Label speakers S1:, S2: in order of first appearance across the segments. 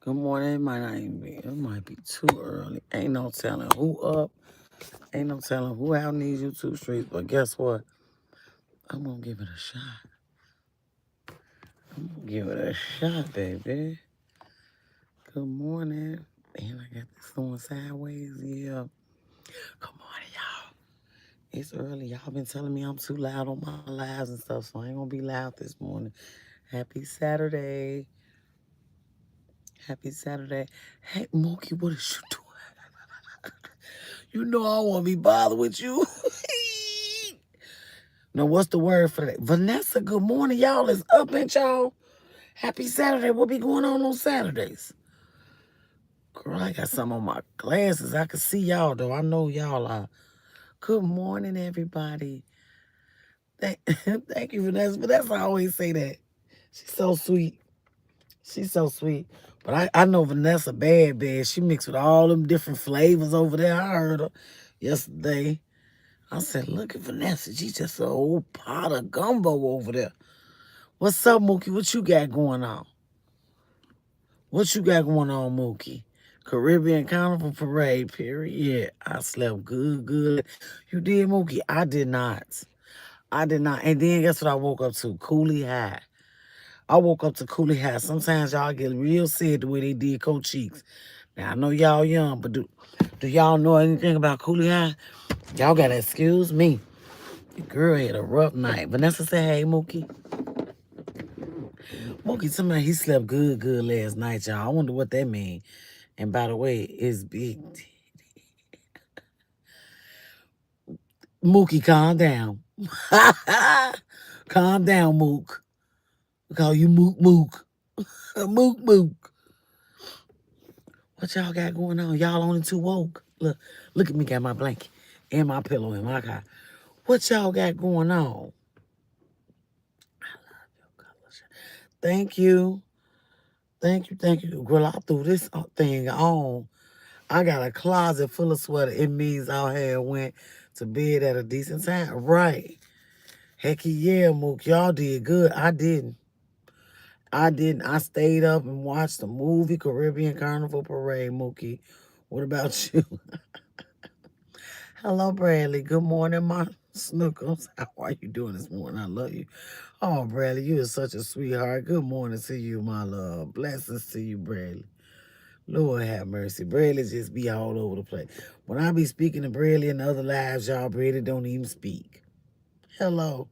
S1: Good morning. It might be too early. Ain't no telling who up. Ain't no telling who out in these YouTube streets. But guess what? I'm going to give it a shot. Give it a shot, baby. Good morning. And I got this going sideways. Yeah. Good morning, y'all. It's early. Y'all been telling me I'm too loud on my lives and stuff, so I ain't going to be loud this morning. Happy Saturday. Happy Saturday. Hey, Mookie, what is you doing? You know I won't be bothered with you. Now, what's the word for that? Vanessa, good morning. Y'all is up, ain't y'all? Happy Saturday. What be going on Saturdays? Girl, I got some on my glasses. I can see y'all, though. I know y'all are. Good morning, everybody. Thank, thank you, Vanessa. Vanessa always say that. She's so sweet. She's so sweet. But I know Vanessa bad. She mixed with all them different flavors over there. I heard her yesterday. I said, look at Vanessa. She's just a whole pot of gumbo over there. What's up, Mookie? What you got going on? What you got going on, Mookie? Caribbean Carnival Parade, period. Yeah, I slept good. You did, Mookie? I did not. I did not. And then guess what I woke up to? Coolie High. I woke up to Coolie High. Sometimes y'all get real sad the way they did Coach Cheeks. Now, I know y'all young, but do y'all know anything about Coolie High? Y'all gotta excuse me. The girl had a rough night. Vanessa said, hey, Mookie. Mookie, somebody, he slept good last night, y'all. I wonder what that mean. And by the way, it's big. Mookie, calm down. Calm down, Mook. We call you Mook. Mook. What y'all got going on? Y'all only too woke. Look at me, got my blanket and my pillow in my car. What y'all got going on? I love your colors. Thank you. Girl, I threw this thing on. I got a closet full of sweater. It means our hair went to bed at a decent time. Right. Hecky yeah, Mook. Y'all did good. I didn't. I stayed up and watched the movie Caribbean Carnival Parade, Mookie. What about you? Hello, Bradley. Good morning, my snookums. How are you doing this morning? I love you. Oh, Bradley, you are such a sweetheart. Good morning to you, my love. Blessings to you, Bradley. Lord have mercy. Bradley just be all over the place. When I be speaking to Bradley in other lives, y'all, Bradley don't even speak. Hello.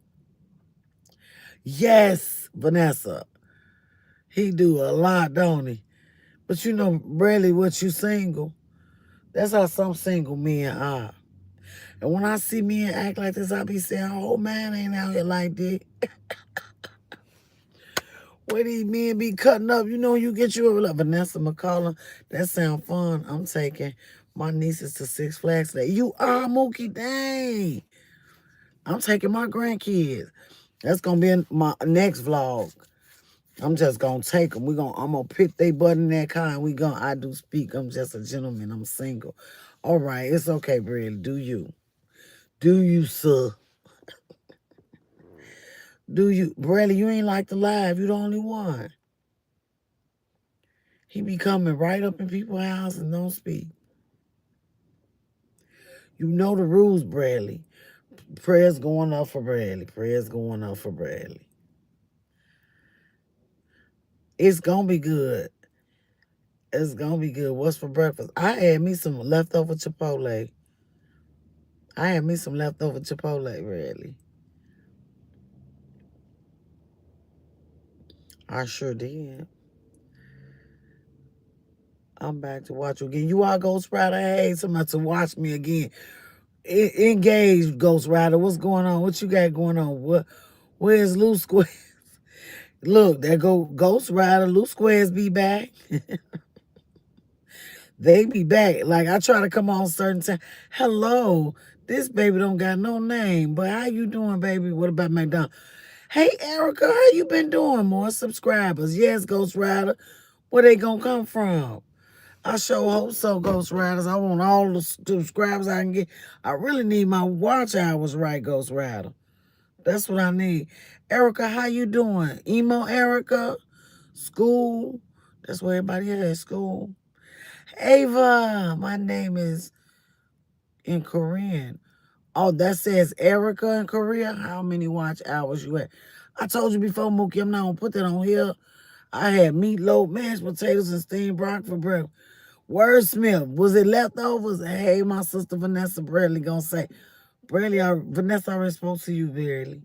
S1: Yes, Vanessa. He do a lot, don't he? But you know, Bradley, what you single? That's how some single men are. And when I see men act like this, I be saying, oh, man ain't out here like this. Where these men be cutting up, you know, you get you like Vanessa McCullough. That sound fun. I'm taking my nieces to Six Flags today. You are, Mookie, dang. I'm taking my grandkids. That's gonna be in my next vlog. I'm just gonna take them. I'm gonna pick they butt in that car and I do speak. I'm just a gentleman. I'm single. All right, it's okay, Bradley. Do you? Do you, sir? Do you? Bradley, you ain't like the live. You the only one. He be coming right up in people's house and don't speak. You know the rules, Bradley. Prayers going up for Bradley. Prayers going up for Bradley. It's gonna be good. It's gonna be good. What's for breakfast? I had me some leftover Chipotle. Bradley. I sure did. I'm back to watch you again. You are Ghost Rider. Hey, somebody to watch me again. Engage, Ghost Rider. What's going on? What you got going on? Where's Loose Squares? Look, there go Ghost Rider. Loose Squares be back. They be back. Like, I try to come on certain time. Hello, this baby don't got no name, but how you doing, baby? What about McDonald? Hey, Erica, how you been doing? More subscribers. Yes, Ghost Rider. Where they gonna come from? I sure hope so, Ghost Riders. I want all the subscribers I can get. I really need my watch hours right, Ghost Rider. That's what I need. Erica, how you doing? Emo Erica? School? That's where everybody at school. Ava, my name is in Korean. Oh, that says Erica in Korea. How many watch hours you at? I told you before, Mookie, I'm not gonna put that on here. I had meatloaf, mashed potatoes, and steamed broccoli for breakfast. Wordsmith, was it leftovers? Hey, my sister Vanessa Bradley gonna say, Bradley, Vanessa already spoke to you, Bradley.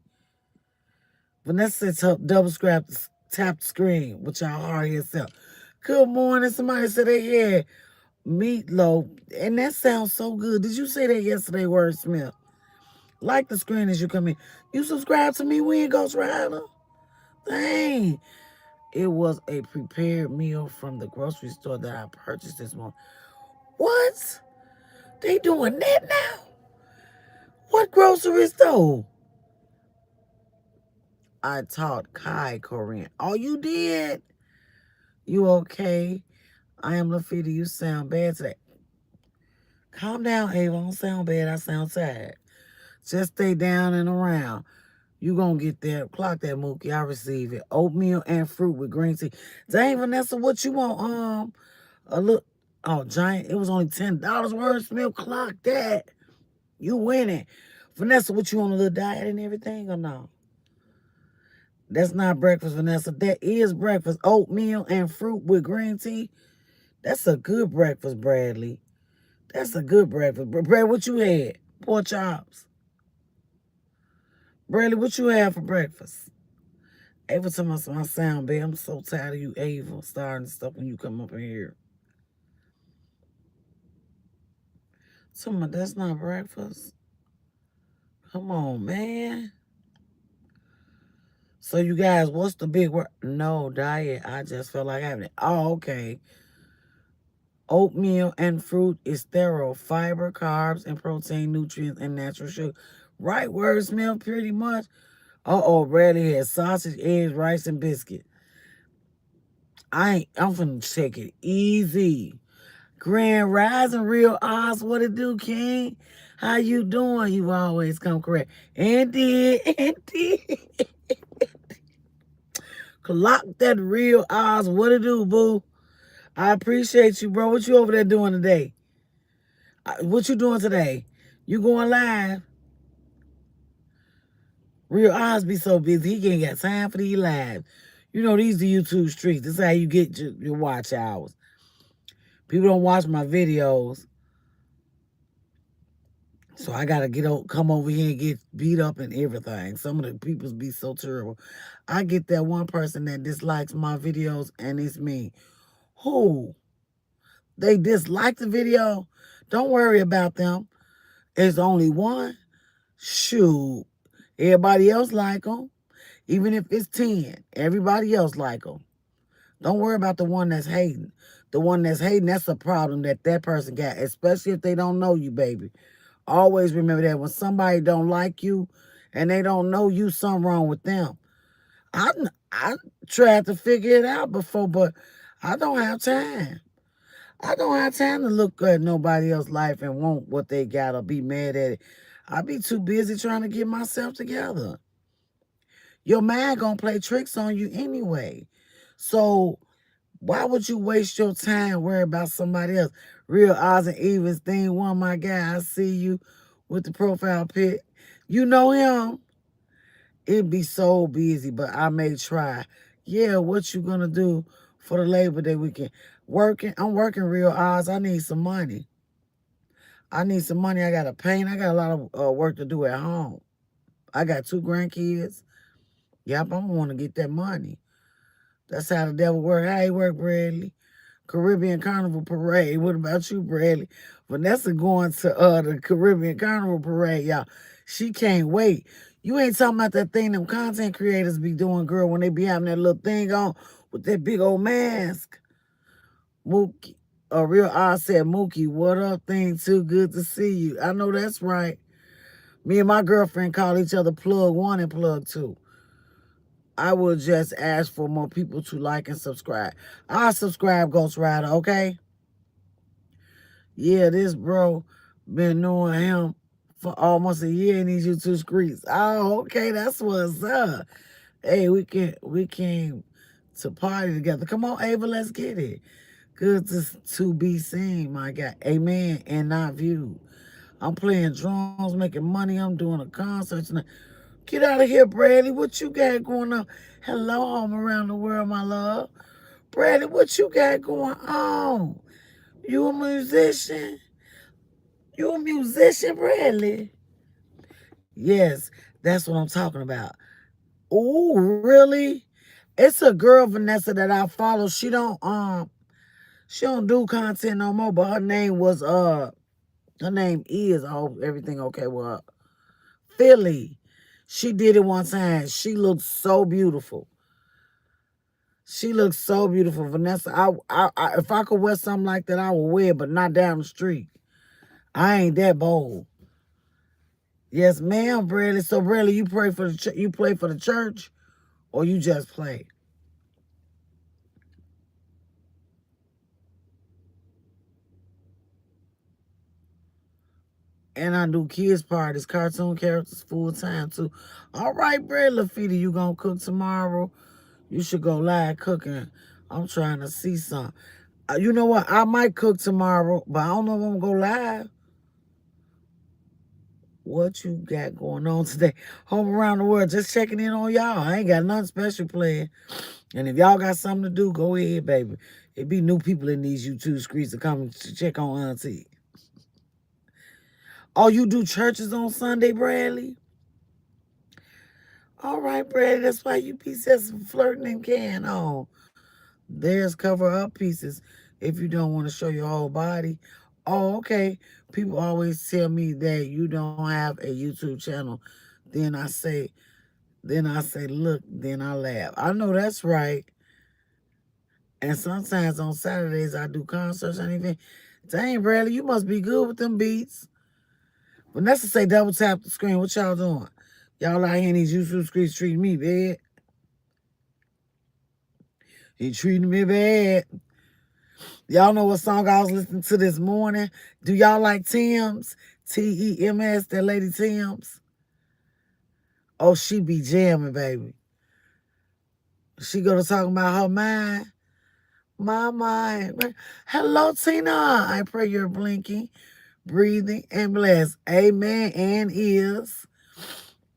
S1: Vanessa said double scrap, tap the screen with y'all hard yourself. Good morning. Somebody said they had meatloaf, and that sounds so good. Did you say that yesterday, Wordsmith? Like the screen as you come in. You subscribe to me, we ain't Ghost Rider. Dang. It was a prepared meal from the grocery store that I purchased this morning. What? They doing that now? What grocery store? I taught Kai Korean. Oh, you did? You okay? Iamlafita, you sound bad today. Calm down, Ava. I don't sound bad. I sound sad. Just stay down and around. You gonna get that. Clock that, Mookie. I receive it. Oatmeal and fruit with green tea. Dang, Vanessa, what you want? A look. Oh, giant. It was only $10 worth. Milk. Clock that. You winning. Vanessa, what you on a little diet and everything or no? That's not breakfast, Vanessa. That is breakfast. Oatmeal and fruit with green tea. That's a good breakfast, Bradley. That's a good breakfast. Brad, what you had? Pork chops. Bradley, what you had for breakfast? Ava told me my sound bad. I'm so tired of you, Ava, starting stuff when you come up in here. That's not breakfast. Come on, man. So you guys, what's the big word? No, diet. I just felt like having it. Oh, okay. Oatmeal and fruit is sterile. Fiber, carbs, and protein, nutrients, and natural sugar. Right words, milk, pretty much. Uh-oh, Bradley has sausage, eggs, rice, and biscuit. I'm finna take it easy. Grand Rising, Real Oz, what it do, King? How you doing? You always come correct. Andy. Clock that Real Oz, what it do, boo? I appreciate you, bro. What you over there doing today? What you doing today? You going live? Real Oz be so busy, he ain't got time for these live. You know, these are YouTube streets. This is how you get your watch hours. People don't watch my videos. So I gotta come over here and get beat up and everything. Some of the peoples be so terrible. I get that one person that dislikes my videos, and it's me. Who? They dislike the video? Don't worry about them. There's only one. Shoot. Everybody else like them. Even if it's 10, everybody else like them. Don't worry about the one that's hating. The one that's hating, that's a problem that person got, especially if they don't know you, baby. Always remember that when somebody don't like you and they don't know you, something wrong with them. I tried to figure it out before, but I don't have time. I don't have time to look at nobody else's life and want what they got or be mad at it. I be too busy trying to get myself together. Your mind gonna play tricks on you anyway. So why would you waste your time worrying about somebody else? Real odds and evens thing one, my guy. I see you with the profile pic. You know him. It'd be so busy, but I may try. Yeah, what you gonna do for the Labor Day weekend? I'm working real odds. I need some money. I need some money. I gotta paint. I got a lot of work to do at home. I got 2 grandkids. Yep, I'm gonna get that money. That's how the devil work. How he work, Bradley? Caribbean Carnival Parade. What about you, Bradley? Vanessa going to the Caribbean Carnival Parade, y'all. She can't wait. You ain't talking about that thing them content creators be doing, girl, when they be having that little thing on with that big old mask. Mookie, Real Oz said, Mookie, what up, thing? Too good to see you. I know that's right. Me and my girlfriend call each other plug 1 and plug 2. I will just ask for more people to like and subscribe. I'll subscribe, Ghost Rider, okay? Yeah, this bro been knowing him for almost a year in these YouTube streets. Oh, okay, that's what's up. Hey, we came to party together. Come on, Ava, let's get it. Good to be seen, my God. Amen. And not viewed. I'm playing drums, making money. I'm doing a concert tonight. Get out of here, Bradley. What you got going on? Hello, home around the world, my love. Bradley, what you got going on? You a musician? You a musician, Bradley? Yes, that's what I'm talking about. Oh, really? It's a girl, Vanessa, that I follow. She don't do content no more, but her name is, I hope everything okay with her. Philly. She did it one time. She looked so beautiful. She looks so beautiful, Vanessa. If I could wear something like that, I would wear it, but not down the street. I ain't that bold. Yes, ma'am, Bradley. So, Bradley, you you play for the church, or you just play? And I do kids parties, cartoon characters full time too. All right, Bradley Lafita, you gonna cook tomorrow? You should go live cooking. I'm trying to see some. You know what? I might cook tomorrow, but I don't know if I'm gonna go live. What you got going on today? Home around the world, just checking in on y'all. I ain't got nothing special planned. And if y'all got something to do, go ahead, baby. It be new people in these YouTube streets to come to check on Auntie. Oh, you do churches on Sunday, Bradley? All right, Bradley, that's why you be some flirting and can on. There's cover up pieces if you don't want to show your whole body. Oh, okay. People always tell me that you don't have a YouTube channel. Then I say, look, then I laugh. I know that's right. And sometimes on Saturdays I do concerts and even. Dang, Bradley, you must be good with them beats. Vanessa say double tap the screen. What y'all doing? Y'all out here in these YouTube streets treating me bad. He treating me bad. Y'all know what song I was listening to this morning? Do y'all like Tim's? Tems, that lady Tim's? Oh, she be jamming, baby. She gonna talk about her mind. My mind. Hello, Tina. I pray you're blinking, breathing, and blessed. Amen and is.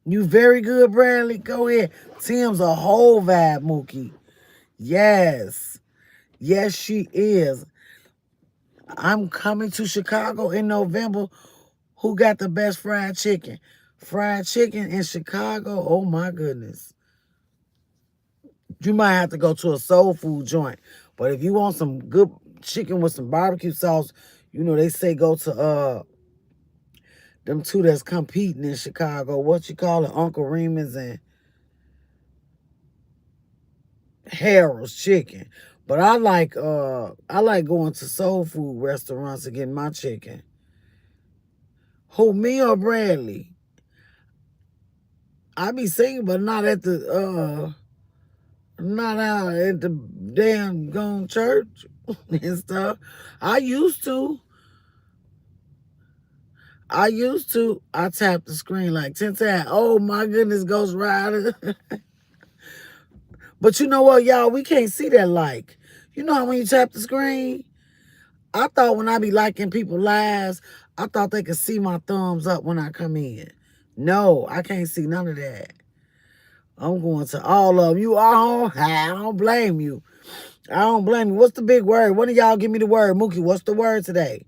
S1: You very good, Bradley. Go ahead. Tim's a whole vibe, Mookie. Yes. Yes, she is. I'm coming to Chicago in November. Who got the best fried chicken? Fried chicken in Chicago? Oh, my goodness. You might have to go to a soul food joint. But if you want some good chicken with some barbecue sauce, you know, they say go to them two that's competing in Chicago. What you call it? Uncle Remus and Harold's Chicken. But I like going to soul food restaurants to get my chicken. Who, me or Bradley? I be singing, but not out at the damn gone church and stuff. I used to. I tapped the screen like 10 times. Oh my goodness, Ghost Rider. But you know what, y'all? We can't see that like. You know how when you tap the screen? I thought when I be liking people lives, I thought they could see my thumbs up when I come in. No, I can't see none of that. I'm going to all of them. You all, I don't blame you. I don't blame you. What's the big word? One of y'all give me the word. Mookie, what's the word today?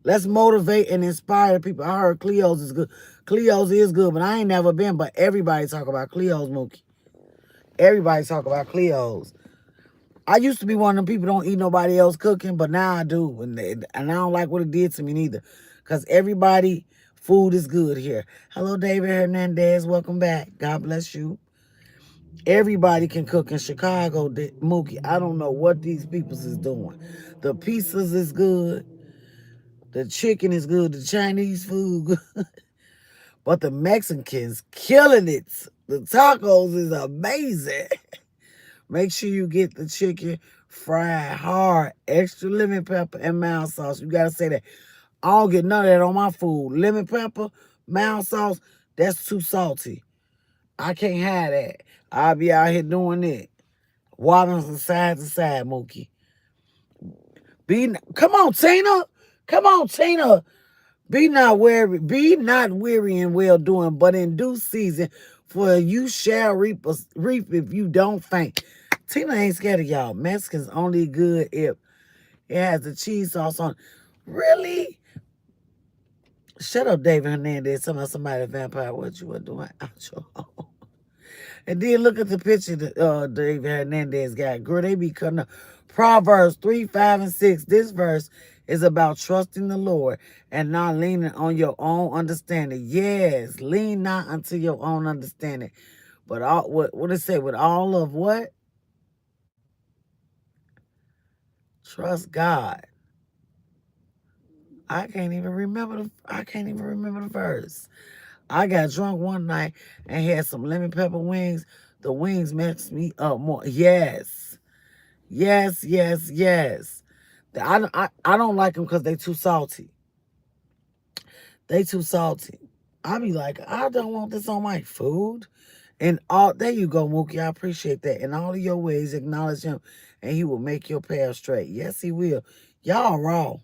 S1: Let's motivate and inspire people. I heard Cleo's is good. Cleo's is good, but I ain't never been. But everybody talk about Cleo's, Mookie. Everybody talk about Cleo's. I used to be one of them people don't eat nobody else cooking, but now I do. And I don't like what it did to me neither. Because everybody, food is good here. Hello, David Hernandez. Welcome back. God bless you. Everybody can cook in Chicago, Mookie. I don't know what these peoples is doing. The pizzas is good. The chicken is good. The Chinese food good. But the Mexicans killing it. The tacos is amazing. Make sure you get the chicken fried hard, extra lemon pepper and mild sauce. You gotta say that. I don't get none of that on my food. Lemon pepper, mild sauce, that's too salty. I can't have that. I'll be out here doing it. wobbling from side to side, Mookie. Come on, Tina. Come on, Tina. Be not weary in well doing, but in due season, for you shall reap if you don't faint. Tina ain't scared of y'all. Mexican's only good if it has the cheese sauce on. Really? Shut up, David Hernandez. Somebody vampire. What you were doing out your home. And then look at the picture that David Hernandez got. Girl, they be cutting up. Proverbs 3, 5, and 6. This verse is about trusting the Lord and not leaning on your own understanding. Yes, lean not unto your own understanding. But all what it say? With all of what? Trust God. I can't even remember the verse. I got drunk one night and had some lemon pepper wings. The wings messed me up more. Yes. Yes, yes, yes. I don't like them because they too salty. They too salty. I be like, I don't want this on my food. And all there you go, Mookie. I appreciate that. In all of your ways, acknowledge him, and he will make your path straight. Yes, he will. Y'all raw.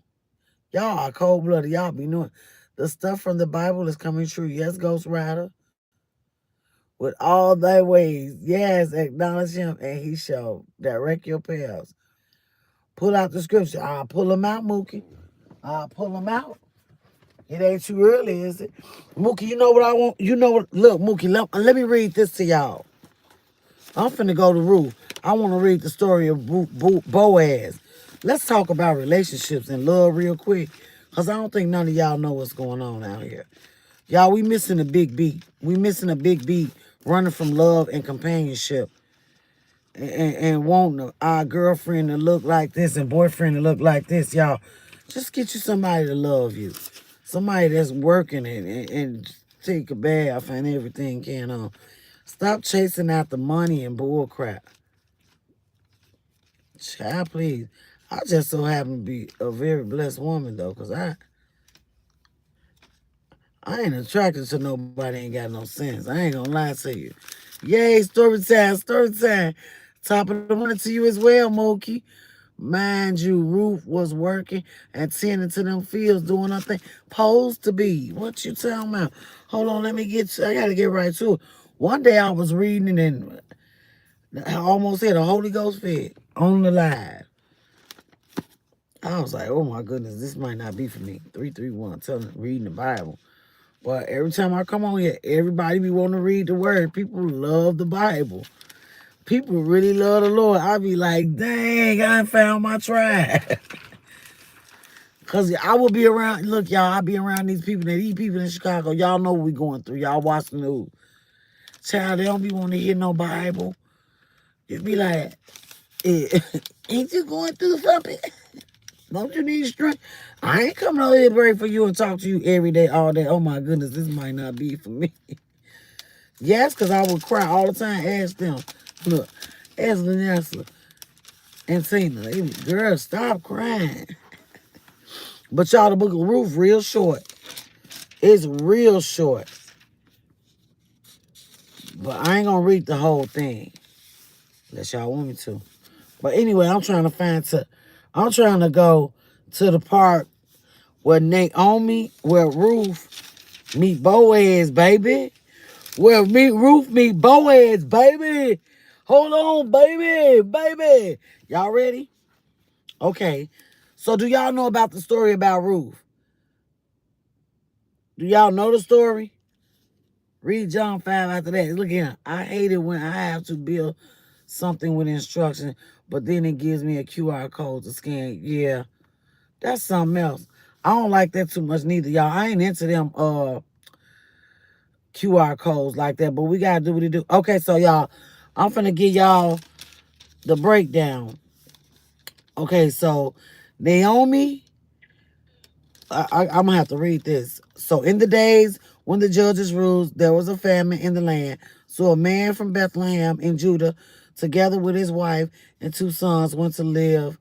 S1: Y'all are cold blooded. Y'all be knowing the stuff from the Bible is coming true. Yes, Ghost Rider. With all thy ways, yes, acknowledge him, and he shall direct your paths. Pull out the scripture. I'll pull them out, Mookie. I'll pull them out. It ain't too early, is it? Mookie, you know what I want? You know what? Look, Mookie, let me read this to y'all. I'm finna go to Ruth. I want to read the story of Boaz. Let's talk about relationships and love real quick, because I don't think none of y'all know what's going on out here. Y'all, we missing a big beat. We missing a big beat running from love and companionship and wanting our girlfriend to look like this and boyfriend to look like this. Y'all, just get you somebody to love you. Somebody that's working and take a bath and everything can on. Stop chasing after money and bull crap. Child, please. I just so happen to be a very blessed woman, though, because I ain't attracted to nobody ain't got no sense. I ain't gonna lie to you. Yay, story time, story time. Top of the morning to you as well, Mookie. Mind you, Ruth was working and tending to them fields, doing her thing. Supposed to be. What you talking about? Hold on, I gotta get right to it. One day I was reading and I almost had a Holy Ghost fit on the live. I was like, oh my goodness, this might not be for me. 331, reading the Bible. But every time I come on here, everybody be wanting to read the word. People love the Bible. People really love the Lord. I be like, dang, I found my tribe. Because I will be around, look, y'all, I be around these people in Chicago. Y'all know what we going through. Y'all watch the news. Child, they don't be wanting to hear no Bible. It be like, ain't you going through something? Don't you need strength? I ain't coming over here to pray for you and talk to you every day, all day. Oh my goodness, this might not be for me. Yes, because I would cry all the time. Ask them. Look, ask Vanessa and Tina. Girl, stop crying. But y'all, the book of Ruth, real short. It's real short. But I ain't going to read the whole thing. Unless y'all want me to. But anyway, I'm trying to go to the part where Ruth meet Boaz, baby. Where Ruth meet Boaz, baby. Hold on, baby. Y'all ready? Okay. So do y'all know about the story about Ruth? Do y'all know the story? Read John 5 after that. Look here. I hate it when I have to build something with instruction, but then it gives me a QR code to scan. Yeah, that's something else. I don't like that too much neither, y'all. I ain't into them QR codes like that, but we got to do what we do. Okay, so y'all, I'm finna give y'all the breakdown. Okay, so Naomi, I'm going to have to read this. So in the days when the judges ruled, there was a famine in the land. So a man from Bethlehem in Judah, together with his wife and 2 sons, went to live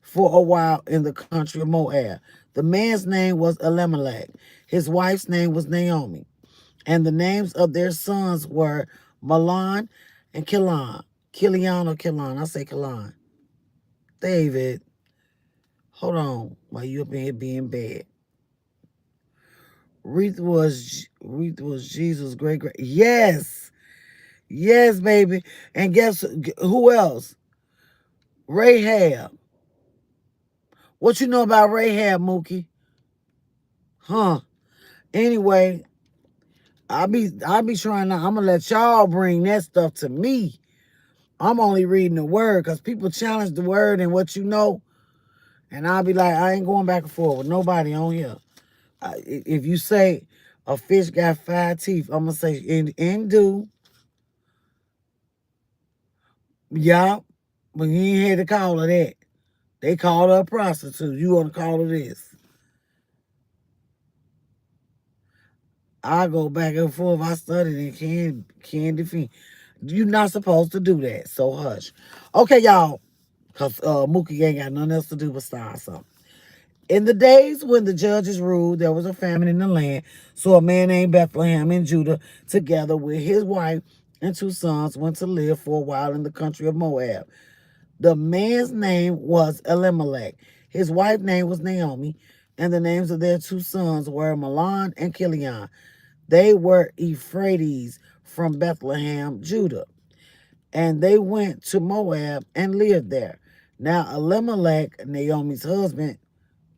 S1: for a while in the country of Moab. The man's name was Elimelech. His wife's name was Naomi. And the names of their sons were Mahlon and Chilion. Killian or Killon? I say Killon. David, hold on. While you up in here being bad. Ruth was Jesus' great. Yes. Yes, baby. And guess who else? Rahab. What you know about Rahab, Mookie? Huh. Anyway, I be trying to, I'm gonna let y'all bring that stuff to me. I'm only reading the word because people challenge the word and what you know. And I'll be like, I ain't going back and forth with nobody on here. If you say a fish got 5 teeth, I'm gonna say in do, yeah, but you ain't had to call her that. They call her a prostitute. You want to call her this? I go back and forth. I studied and can defend. You're not supposed to do that. So hush. Okay, y'all. Because Mookie ain't got nothing else to do but start something. In the days when the judges ruled, there was a famine in the land. So a man named Bethlehem in Judah, together with his wife and 2 sons, went to live for a while in the country of Moab. The man's name was Elimelech. His wife's name was Naomi, and the names of their 2 sons were Mahlon and Chilion. They were Euphrates from Bethlehem, Judah, and they went to Moab and lived there. Now Elimelech, Naomi's husband,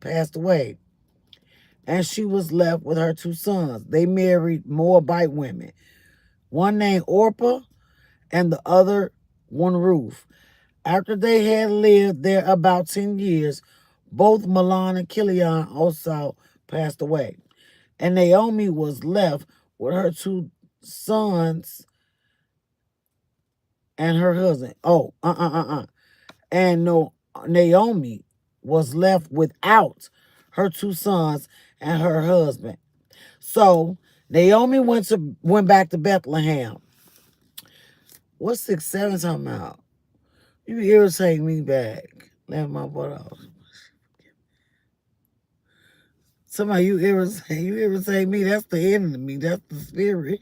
S1: passed away, and she was left with her 2 sons. They married Moabite women, one named Orpah and the other one Ruth. After they had lived there about 10 years, both Mahlon and Chilion also passed away. And Naomi was left with her 2 sons and her husband. And no, Naomi was left without her 2 sons and her husband. So Naomi went back to Bethlehem. What's 6-7 talking about? You irritate me back. Let my butt off. Somebody you irritate me. That's the enemy. That's the spirit.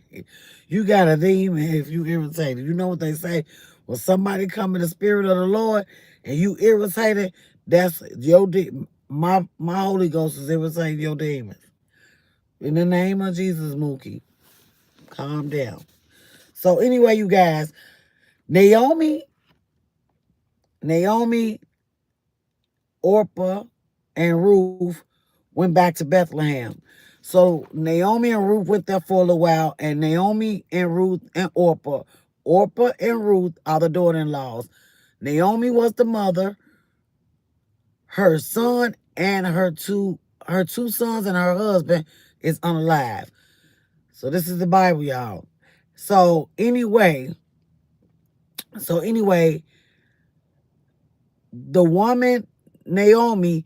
S1: You got a demon if you irritated. You know what they say? When somebody come in the spirit of the Lord and you irritated, that's your my Holy Ghost is irritating your demons. In the name of Jesus, Mookie, calm down. So anyway, you guys, Naomi, Orpah, and Ruth went back to Bethlehem. So Naomi and Ruth went there for a little while, and Naomi and Ruth and Orpah and Ruth are the daughter-in-laws. Naomi was the mother. Her son and her two sons and her husband is unalive. So this is the Bible, y'all. So anyway, the woman Naomi,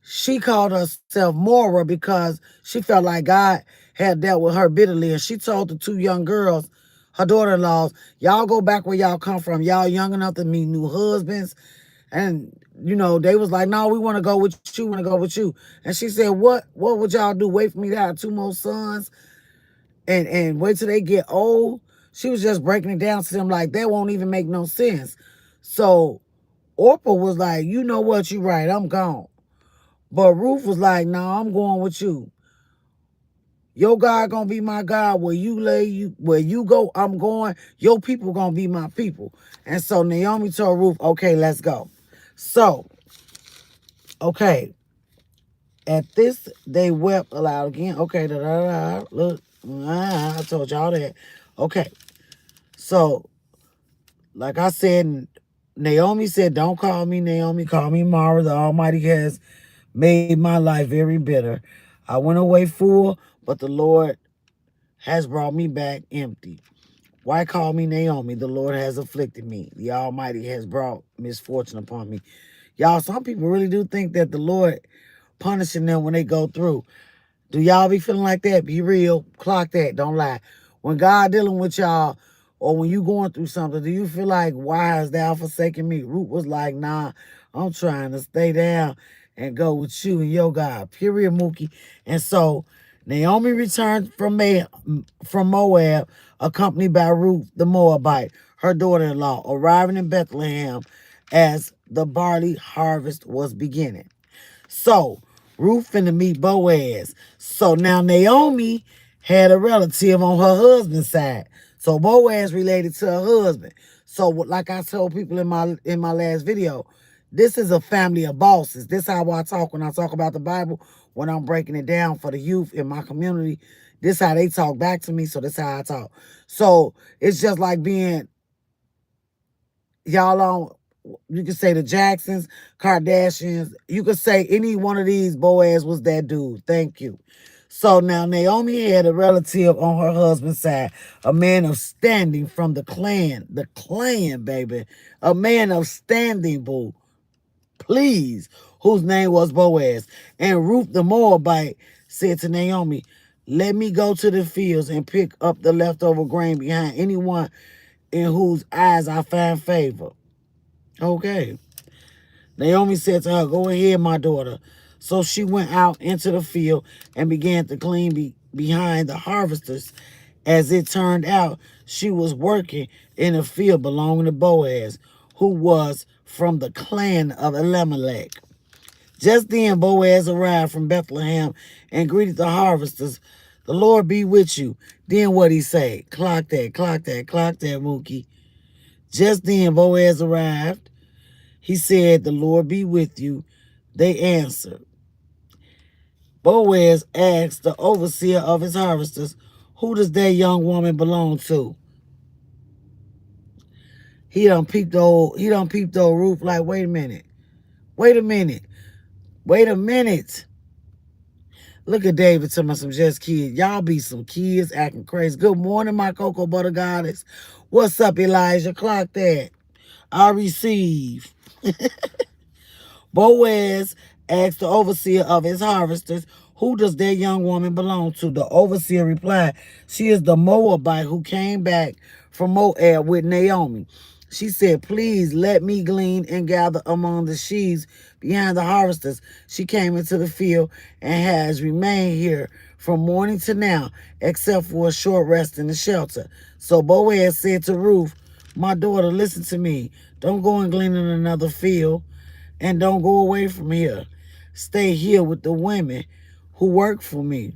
S1: she called herself Mora because she felt like God had dealt with her bitterly. And she told the 2 young girls, her daughter-in-laws, y'all go back where y'all come from. Y'all young enough to meet new husbands. And, they was like, no, we want to go with you, want to go with you. And she said, what would y'all do? Wait for me to have 2 more sons and wait till they get old? She was just breaking it down to them like that won't even make no sense. So Orpah was like, you know what, you right, I'm gone. But Ruth was like, no, I'm going with you. Your God gonna be my God. Where you go, I'm going. Your people gonna be my people. And so Naomi told Ruth, okay, let's go. So, okay. At this, they wept aloud again. Okay, look, I told y'all that. Okay. So, like I said, Naomi said, don't call me Naomi, call me Mara. The Almighty has made my life very bitter. I went away full, but the Lord has brought me back empty. Why call me Naomi? The Lord has afflicted me. The Almighty has brought misfortune upon me. Y'all, some people really do think that the Lord punishing them when they go through. Do y'all be feeling like that? Be real. Clock that. Don't lie. When God dealing with y'all or when you going through something, do you feel like, why has thou forsaken me? Ruth was like, nah, I'm trying to stay down and go with you and your God. Period, Mookie. And so Naomi returned from Moab, accompanied by Ruth the Moabite, her daughter-in-law, arriving in Bethlehem as the barley harvest was beginning. So Ruth finna meet Boaz. So now Naomi had a relative on her husband's side. So Boaz related to her husband. So like I told people in my last video, this is a family of bosses. This is how I talk when I talk about the Bible, when I'm breaking it down for the youth in my community. This how they talk back to me, so this how I talk. So it's just like being y'all on, you could say the Jacksons, Kardashians. You could say any one of these. Boaz was that dude. Thank you. So now Naomi had a relative on her husband's side, a man of standing from the clan, baby. A man of standing, boo. Please, whose name was Boaz. And Ruth the Moabite said to Naomi, let me go to the fields and pick up the leftover grain behind anyone in whose eyes I find favor. Okay. Naomi said to her, go ahead, my daughter. So she went out into the field and began to clean behind the harvesters. As it turned out, she was working in a field belonging to Boaz, who was from the clan of Elimelech. Just then Boaz arrived from Bethlehem and greeted the harvesters. The Lord be with you. Then what he say? Clock that, clock that, clock that, Mookie. Just then Boaz arrived. He said, the Lord be with you. They answered. Boaz asked the overseer of his harvesters, who does that young woman belong to? He done peeped old Ruth like, wait a minute. Wait a minute. Wait a minute. Look at David talking about some just kids. Y'all be some kids acting crazy. Good morning, my cocoa butter goddess. What's up, Elijah? Clock that. I receive. Boaz asked the overseer of his harvesters, who does that young woman belong to? The overseer replied, she is the Moabite who came back from Moab with Naomi. She said, please let me glean and gather among the sheaves behind the harvesters. She came into the field and has remained here from morning to now, except for a short rest in the shelter. So Boaz said to Ruth, my daughter, listen to me. Don't go and glean in another field. And don't go away from here. Stay here with the women who work for me.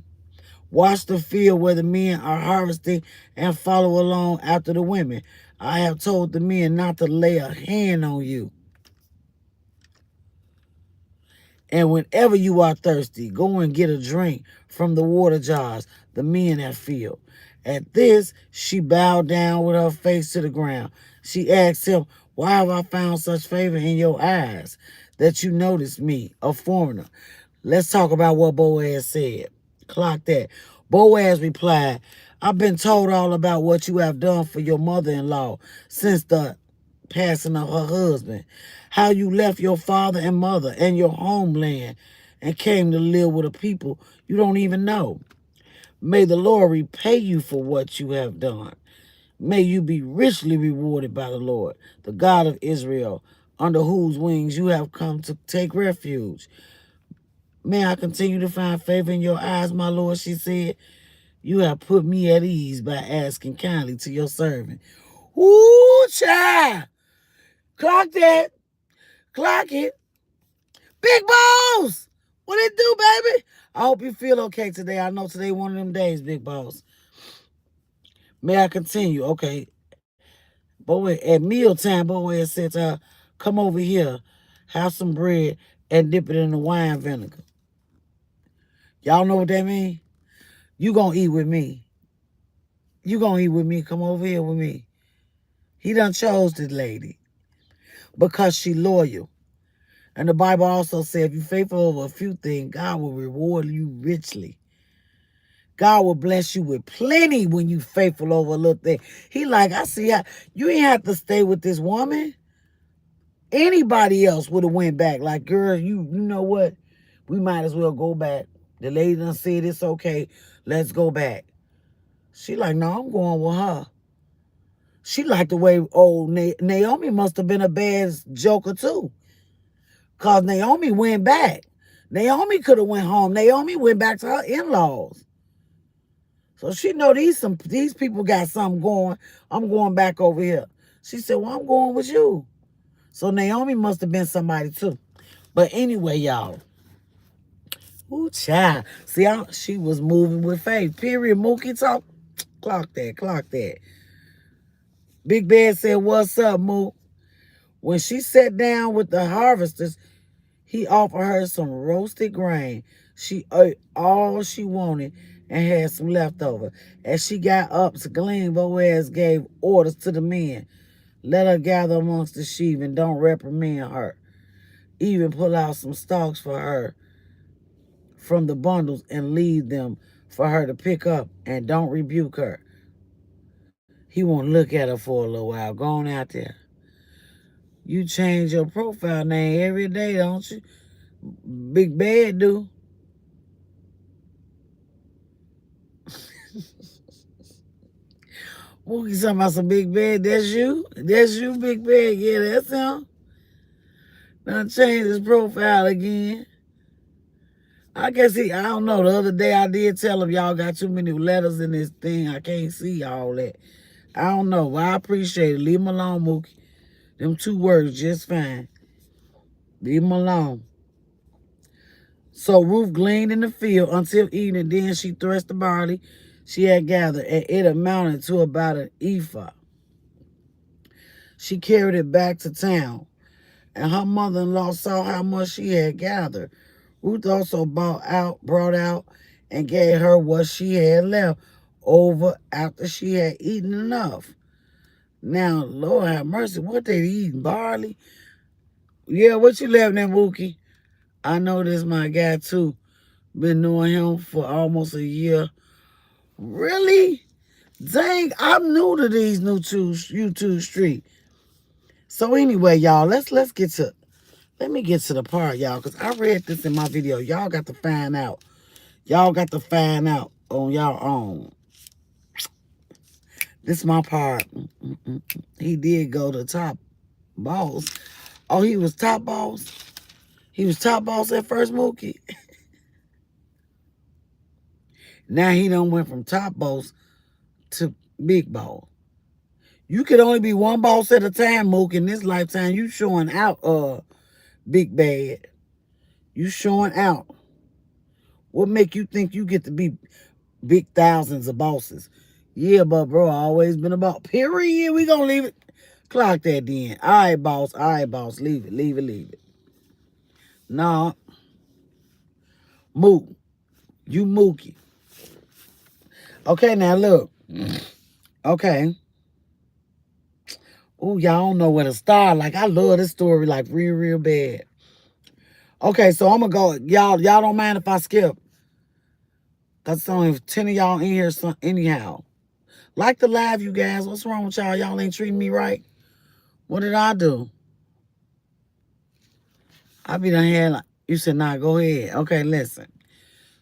S1: Watch the field where the men are harvesting and follow along after the women. I have told the men not to lay a hand on you. And whenever you are thirsty, go and get a drink from the water jars the men have filled. At this, she bowed down with her face to the ground. She asked him, why have I found such favor in your eyes that you notice me, a foreigner? Let's talk about what Boaz said. Clock that. Boaz replied, I've been told all about what you have done for your mother-in-law since the passing of her husband, how you left your father and mother and your homeland and came to live with a people you don't even know. May the Lord repay you for what you have done. May you be richly rewarded by the Lord, the God of Israel, under whose wings you have come to take refuge. May I continue to find favor in your eyes, my Lord, she said. You have put me at ease by asking kindly to your servant. Ooh, child. Clock that. Clock it. Big Boss. What it do, baby? I hope you feel okay today. I know today one of them days, Big Boss. May I continue? Okay. Boy, at mealtime, Boaz said to her, come over here, have some bread, and dip it in the wine vinegar. Y'all know what that means? You gonna eat with me. You gonna eat with me. Come over here with me. He done chose this lady because she loyal. And the Bible also said, if you faithful over a few things, God will reward you richly. God will bless you with plenty when you faithful over a little thing. He like, I see how you ain't have to stay with this woman. Anybody else would have went back. Like, girl, you know what? We might as well go back. The lady done said it's okay. Let's go back. She like, no, I'm going with her. She like the way old Naomi must have been a bad joker too. Because Naomi went back. Naomi could have went home. Naomi went back to her in-laws. So she know these people got something going. I'm going back over here. She said, well, I'm going with you. So Naomi must have been somebody too. But anyway, y'all. Ooh, child. See, she was moving with faith. Period. Mookie talk. Clock that. Clock that. Big Bad said, what's up, Mook? When she sat down with the harvesters, he offered her some roasted grain. She ate all she wanted and had some leftover. As she got up to glean, Boaz gave orders to the men. Let her gather amongst the sheep and don't reprimand her. Even pull out some stalks for her from the bundles and leave them for her to pick up, and don't rebuke her. He won't look at her for a little while. Go on out there. You change your profile name every day, don't you? Big Bad do. Mookie talking about some Big Bad. That's you? That's you, Big Bad. Yeah, that's him. Done changed his profile again. I guess I don't know. The other day I did tell him y'all got too many letters in this thing. I can't see all that. I don't know. Well, I appreciate it. Leave him alone, Mookie. Them 2 words just fine. Leave him alone. So Ruth gleaned in the field until evening. Then she threshed the barley she had gathered, and it amounted to about an ephah. She carried it back to town, and her mother-in-law saw how much she had gathered. Ruth also brought out and gave her what she had left over after she had eaten enough. Now, Lord have mercy, what they eating? Barley? Yeah, what you left there, Mookie? I know this my guy too. Been knowing him for almost a year. Really? Dang, I'm new to these new YouTube street. So anyway, y'all, let me get to the part, y'all, because I read this in my video. Y'all got to find out. Y'all got to find out on y'all own. This is my part. He did go to top boss. Oh, he was top boss? He was top boss at first, Mookie. Now he done went from top boss to big boss. You could only be one boss at a time, Mook. In this lifetime, you showing out, Big Bad. You showing out. What make you think you get to be big thousands of bosses? Yeah, but bro, I always been about. Period. We gonna leave it. Clock that then. All right, boss. All right, boss. Leave it. Leave it. Leave it. Nah. Mook. You Mookie. Okay, now look. Okay. Oh, y'all don't know where to start. Like, I love this story, like, real, real bad. Okay, so I'm going to go. Y'all don't mind if I skip. That's only 10 of y'all in here anyhow. Like the live, you guys. What's wrong with y'all? Y'all ain't treating me right. What did I do? I be done here. Like, you said, nah, go ahead. Okay, listen.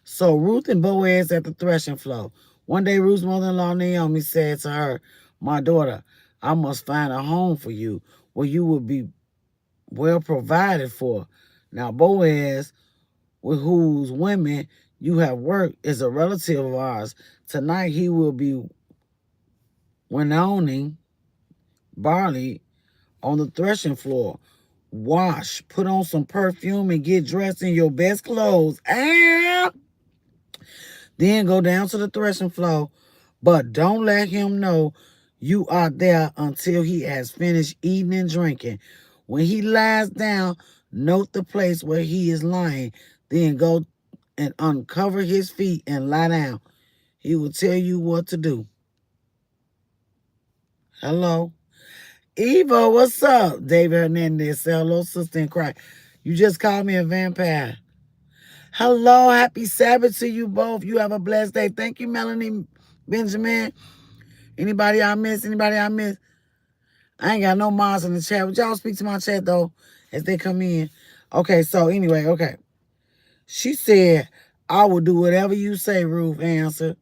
S1: So Ruth and Boaz at the threshing floor. One day, Ruth's mother-in-law, Naomi, said to her, my daughter, I must find a home for you where you will be well provided for. Now, Boaz, with whose women you have worked, is a relative of ours. Tonight, he will be winnowing barley on the threshing floor. Wash, put on some perfume, and get dressed in your best clothes. Then go down to the threshing floor, but don't let him know you are there until he has finished eating and drinking. When he lies down, note the place where he is lying. Then go and uncover his feet and lie down. He will tell you what to do. Hello? Evo, what's up? David Hernandez, say hello, sister, and cry. You just called me a vampire. Hello, happy Sabbath to you both. You have a blessed day. Thank you, Melanie Benjamin. Anybody I miss? Anybody I miss? I ain't got no mods in the chat. Would y'all speak to my chat, though, as they come in? Okay, so anyway, okay. She said, I will do whatever you say, Ruth answered.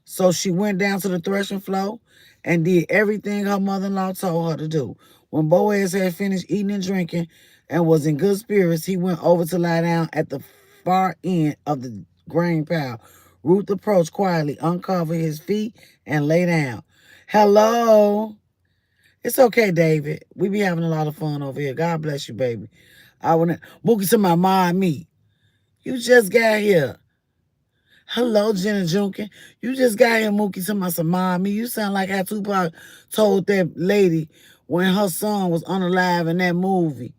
S1: So she went down to the threshing floor and did everything her mother-in-law told her to do. When Boaz had finished eating and drinking and was in good spirits, he went over to lie down at the far end of the grain pile. Ruth approached quietly, uncovered his feet, and lay down. Hello. It's okay, David. We be having a lot of fun over here. God bless you, baby. I wanna Mookie to my mom, me. You just got here. Hello, Jenna Junkin. You just got here, Mookie, to my mom, me. You sound like how Tupac told that lady when her son was unalive in that movie.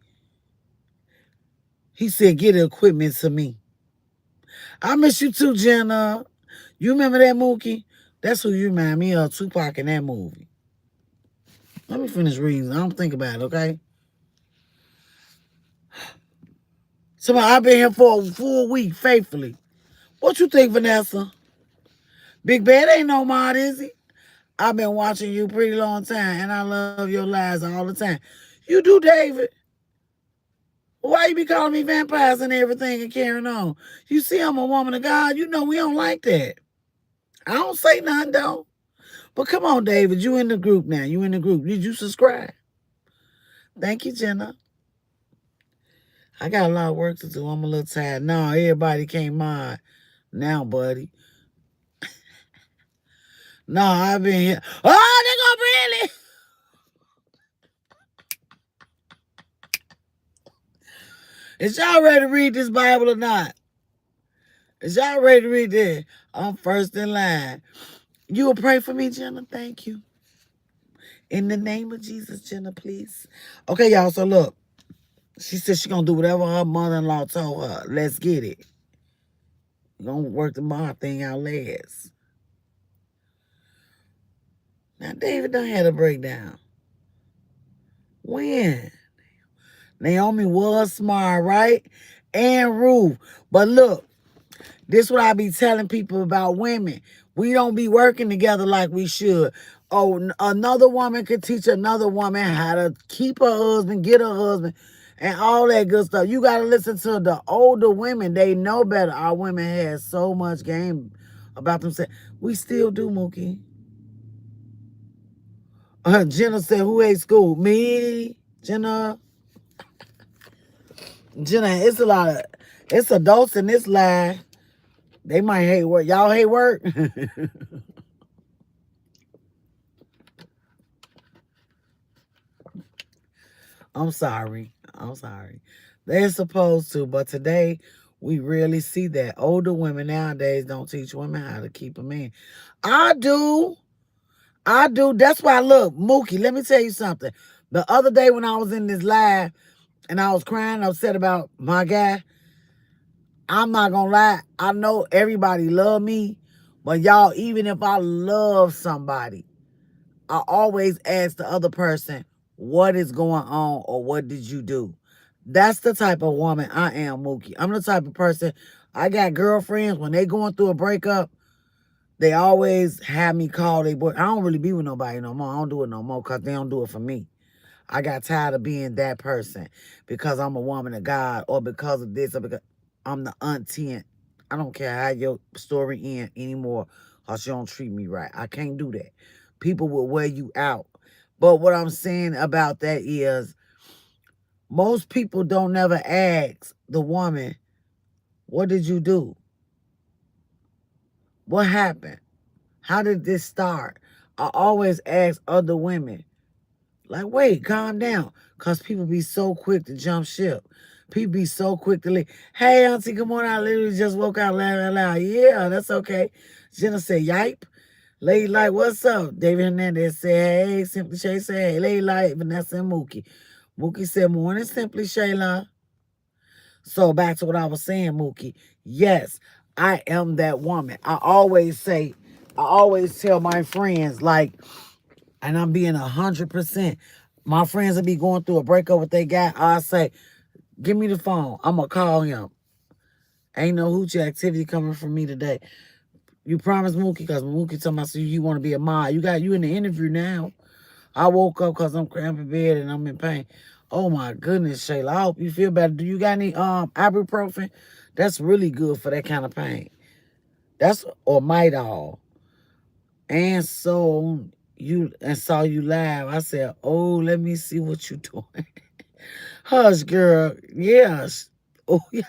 S1: He said, get the equipment to me. I miss you too, Jenna. You remember that Mookie? That's who you remind me of, Tupac in that movie. Let me finish reading. I don't think about it, okay? So I've been here for a full week, faithfully. What you think, Vanessa? Big Bad ain't no mod, is he? I've been watching you a pretty long time, and I love your lies all the time. You do, David. Why you be calling me vampires and everything and carrying on? You see I'm a woman of God. You know we don't like that. I don't say nothing, though. But come on, David. You in the group now. You in the group. Did you subscribe? Thank you, Jenna. I got a lot of work to do. I'm a little tired. No, everybody can't mind now, buddy. No, I've been here. Oh, they gonna really. Is y'all ready to read this Bible or not? Is y'all ready to read this? I'm first in line. You will pray for me, Jenna? Thank you. In the name of Jesus, Jenna, please. Okay, y'all, so look. She said she gonna do whatever her mother-in-law told her. Let's get it. We're gonna work the bar thing out last. Now, David done had a breakdown. When? Naomi was smart, right? And Ruth. But look, this what I be telling people about women. We don't be working together like we should. Oh, another woman could teach another woman how to keep her husband, get her husband, and all that good stuff. You got to listen to the older women. They know better. Our women have so much game about themselves. We still do, Mookie. Jenna said, who ate school? Me, Jenna. Jenna, it's adults in this line. They might hate work. Y'all hate work? I'm sorry. They're supposed to, but today we really see that. Older women nowadays don't teach women how to keep a man. I do. That's why, look, Mookie, let me tell you something. The other day when I was in this live and I was crying, upset about my guy, I'm not going to lie. I know everybody love me, but y'all, even if I love somebody, I always ask the other person, what is going on or what did you do? That's the type of woman I am, Mookie. I'm the type of person, I got girlfriends, when they going through a breakup, they always have me call their boy. I don't really be with nobody no more. I don't do it no more because they don't do it for me. I got tired of being that person because I'm a woman of God or because of this or because I'm the auntie. I don't care how your story end anymore because you don't treat me right. I can't do that. People will wear you out. But what I'm saying about that is most people don't never ask the woman, what did you do? What happened? How did this start? I always ask other women, like, wait, calm down. Because people be so quick to jump ship. People be so quick to leave. Hey, auntie, good morning. I literally just woke out laughing loud. Yeah, that's okay. Jenna said, yipe. Lady Light, what's up? David Hernandez said, hey. Simply Shay said, hey. Lady Light, Vanessa and Mookie. Mookie said, morning, Simply Shayla. So back to what I was saying, Mookie. Yes, I am that woman. I always tell my friends, like, and I'm being 100%. My friends will be going through a breakup with they guy. I say, give me the phone. I'm going to call him. Ain't no hoochie activity coming from me today. You promise, Mookie? Because Mookie told me, so you want to be a mod. You in the interview now. I woke up because I'm cramping bed and I'm in pain. Oh, my goodness, Shayla. I hope you feel better. Do you got any ibuprofen? That's really good for that kind of pain. Or Midol. And so saw you live. I said, oh, let me see what you doing. Hush, girl. Yes. Oh, yeah.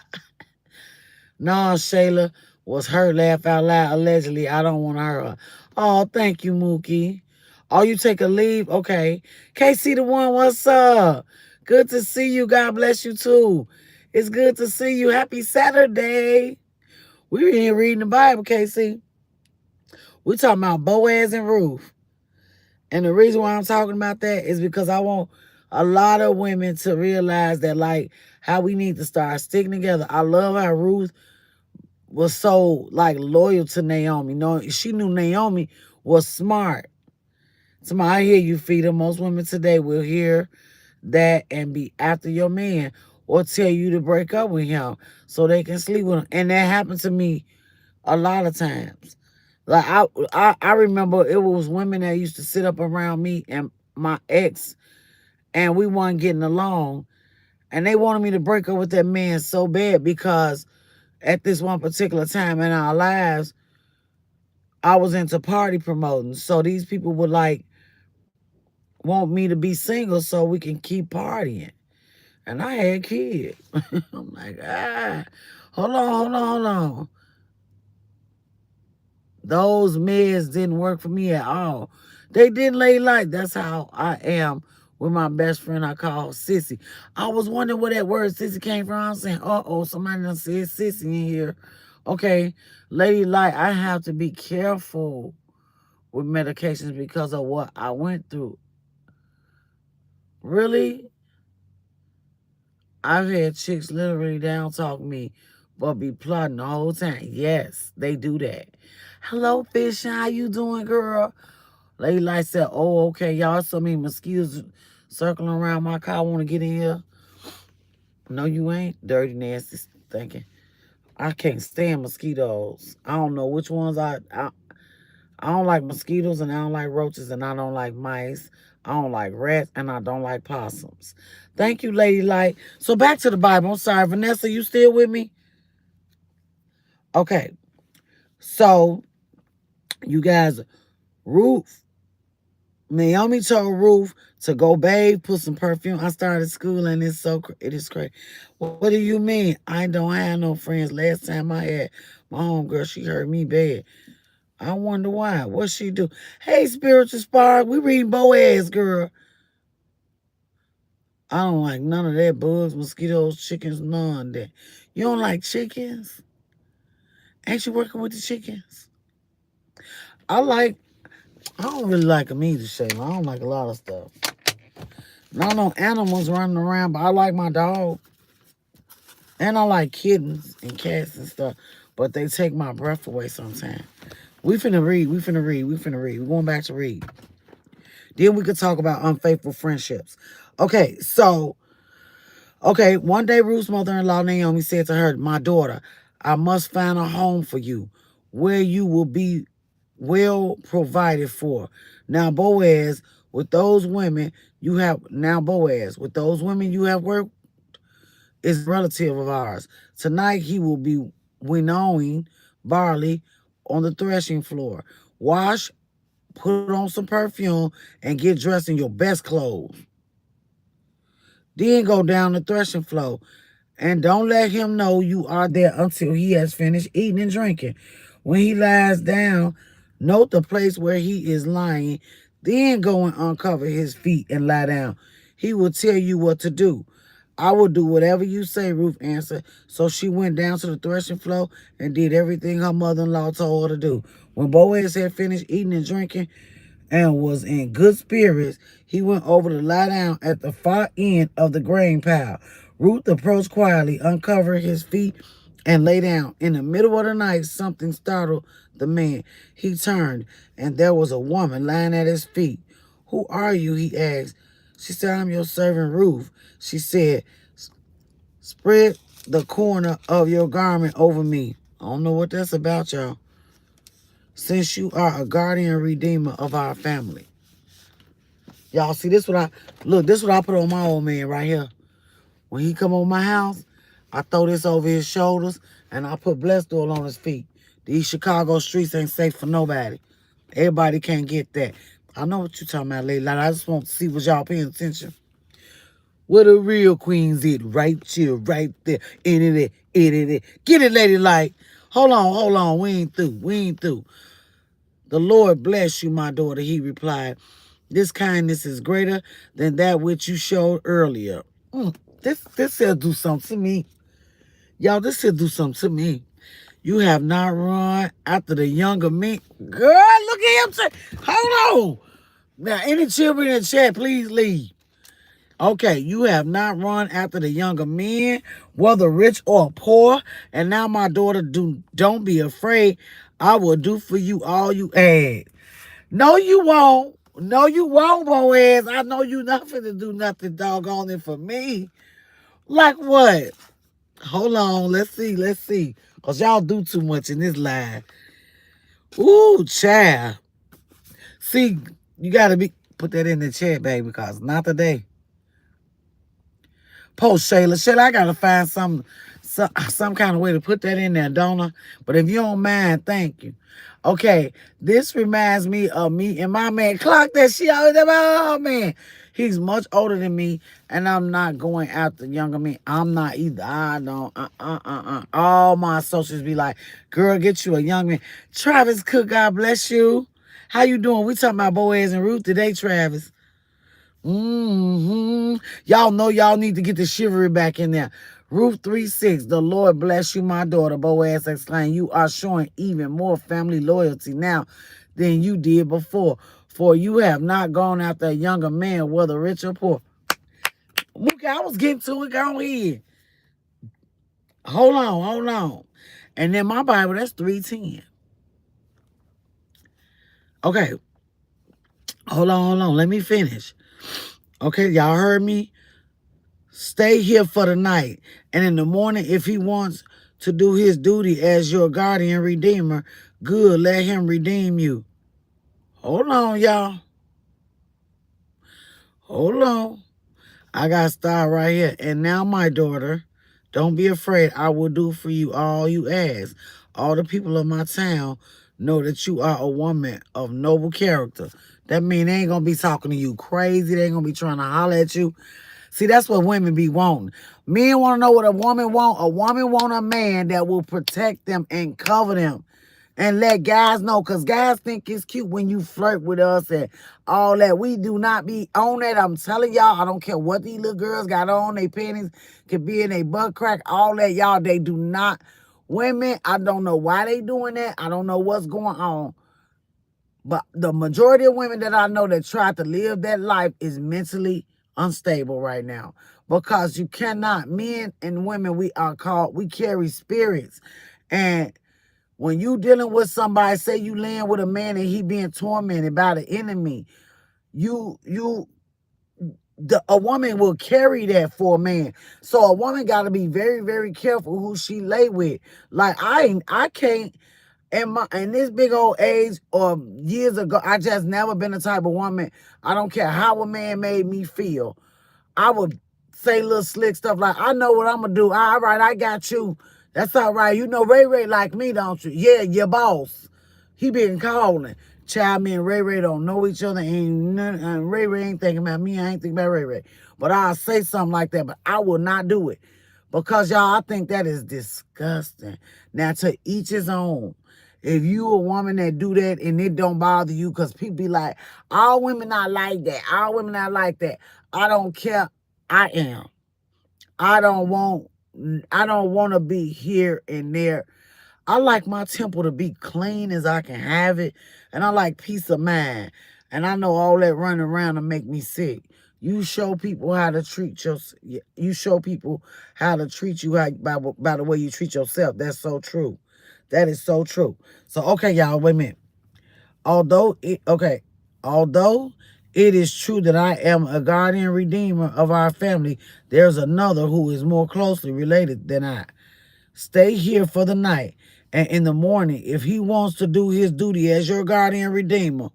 S1: Nah, Shayla. Was hurt, laugh out loud, allegedly. I don't want to hurt her. Oh, thank you, Mookie. Oh, you take a leave? Okay. KC the one, what's up? Good to see you. God bless you too. It's good to see you. Happy Saturday. We in here reading the Bible, KC. We talking about Boaz and Ruth. And the reason why I'm talking about that is because I want a lot of women to realize that, like, how we need to start sticking together. I love how Ruth was so, like, loyal to Naomi. You know, she knew Naomi was smart. Somebody, I hear you, Feeder. Most women today will hear that and be after your man or tell you to break up with him so they can sleep with him. And that happened to me a lot of times. Like I remember it was women that used to sit up around me and my ex, and we weren't getting along, and they wanted me to break up with that man so bad because at this one particular time in our lives, I was into party promoting. So these people would like want me to be single so we can keep partying. And I had kids. I'm like, hold on, hold on, hold on. Those meds didn't work for me at all. They didn't lay light. That's how I am with my best friend I call Sissy. I was wondering where that word Sissy came from. I'm saying, uh-oh, somebody done said Sissy in here. Okay, Lady Light, I have to be careful with medications because of what I went through. Really? I've had chicks literally down talk me, but be plotting the whole time. Yes, they do that. Hello, Fish. How you doing, girl? Lady Light said, oh, okay, y'all. So many mosquitoes circling around my car. I want to get in here. No, you ain't. Dirty, nasty thinking. I can't stand mosquitoes. I don't know which ones I don't like mosquitoes, and I don't like roaches, and I don't like mice. I don't like rats, and I don't like possums. Thank you, Lady Light. So back to the Bible. I'm sorry, Vanessa, you still with me? Okay. So you guys, Ruth, Naomi told Ruth to go bathe, put some perfume. I started school, and it is crazy. What do you mean? I don't have no friends. Last time I had my homegirl, she hurt me bad. I wonder why. What she do? Hey, Spiritual Spark, we reading Boaz, girl. I don't like none of that. Bugs, mosquitoes, chickens, none of that. You don't like chickens? Ain't you working with the chickens? I like, I don't really like them either, Shayla. I don't like a lot of stuff. Not no animals running around, but I like my dog. And I like kittens and cats and stuff. But they take my breath away sometimes. We finna read. We're going back to read. Then we could talk about unfaithful friendships. Okay, so, one day Ruth's mother-in-law Naomi said to her, my daughter, I must find a home for you where you will be well provided for. Boaz, with those women you have worked, is a relative of ours. Tonight he will be winnowing barley on the threshing floor. Wash, put on some perfume, and get dressed in your best clothes. Then go down the threshing floor. And don't let him know you are there until he has finished eating and drinking. When he lies down, note the place where he is lying. Then go and uncover his feet and lie down. He will tell you what to do. I will do whatever you say, Ruth answered. So she went down to the threshing floor and did everything her mother-in-law told her to do. When Boaz had finished eating and drinking and was in good spirits, he went over to lie down at the far end of the grain pile. Ruth approached quietly, uncovered his feet, and lay down. In the middle of the night, something startled the man. He turned, and there was a woman lying at his feet. Who are you? He asked. She said, I'm your servant Ruth. She said, spread the corner of your garment over me. I don't know what that's about, y'all. Since you are a guardian redeemer of our family. Y'all see this this what I put on my old man right here. When he come on my house, I throw this over his shoulders and I put blessed oil on his feet. These Chicago streets ain't safe for nobody. Everybody can't get that. I know what you talking about, lady. Like, I just want to see was y'all paying attention. Where the real queens at? Right here, right there. In it. Get it, lady. Like, Hold on. We ain't through. We ain't through. The Lord bless you, my daughter, he replied. This kindness is greater than that which you showed earlier. This will do something to me. Y'all, this will do something to me. You have not run after the younger men. Girl, look at him. Hold on. Now, any children in the chat, please leave. Okay, you have not run after the younger men, whether rich or poor. And now, my daughter, don't be afraid. I will do for you all you ask. No, you won't. No, you won't, Boaz. I know you nothing to do nothing doggone it for me. Like what? Hold on. Let's see. Let's see. Because y'all do too much in this line. Ooh, child. See, you got to put that in the chat, baby, because not today. Post Shayla. Shayla, I got to find some kind of way to put that in there, don't I? But if you don't mind, thank you. Okay, this reminds me of me and my man. Clock that she always about, oh man. He's much older than me, and I'm not going after younger men. I'm not either. I don't. All my associates be like, girl, get you a young man. Travis Cook, God bless you. How you doing? We talking about Boaz and Ruth today, Travis. Y'all know y'all need to get the chivalry back in there. Ruth 3:6, the Lord bless you, my daughter. Boaz exclaimed, you are showing even more family loyalty now than you did before. For you have not gone after a younger man, whether rich or poor. Look, I was getting to it. Go ahead. Hold on. And then my Bible, that's 3:10. Okay. Hold on. Let me finish. Okay, y'all heard me? Stay here for the night. And in the morning, if he wants to do his duty as your guardian redeemer, good, let him redeem you. Hold on, y'all. Hold on. I got to start right here. And now, my daughter, don't be afraid. I will do for you all you ask. All the people of my town know that you are a woman of noble character. That means they ain't going to be talking to you crazy. They ain't going to be trying to holler at you. See, that's what women be wanting. Men want to know what a woman want. A woman want a man that will protect them and cover them. And let guys know, because guys think it's cute when you flirt with us and all that. We do not be on that. I'm telling y'all, I don't care what these little girls got on. They panties could be in a butt crack, all that. Y'all, they do not. Women, I don't know why they doing that. I don't know what's going on. But the majority of women that I know that try to live that life is mentally unstable right now. Because you cannot, men and women, we carry spirits. And when you dealing with somebody, say you laying with a man and he being tormented by the enemy, a woman will carry that for a man. So a woman got to be very, very careful who she lay with. Like I can't, in this big old age or years ago, I just never been the type of woman. I don't care how a man made me feel. I would say little slick stuff like, I know what I'm going to do. All right, I got you. That's all right. You know Ray Ray like me, don't you? Yeah, your boss. He been calling. Child, me and Ray Ray don't know each other. And Ray Ray ain't thinking about me. I ain't thinking about Ray Ray. But I'll say something like that, but I will not do it. Because, y'all, I think that is disgusting. Now, to each his own. If you a woman that do that and it don't bother you, because people be like, all women not like that. All women not like that. I don't care. I am. I don't want to be here and there. I like my temple to be clean as I can have it. And I like peace of mind. And I know all that running around to make me sick. You show people how to treat you show people how to treat you by the way you treat yourself. That's so true. That is so true. So, okay, y'all, wait a minute. Although it is true that I am a guardian redeemer of our family, there's another who is more closely related than I. Stay here for the night, and in the morning, if he wants to do his duty as your guardian redeemer,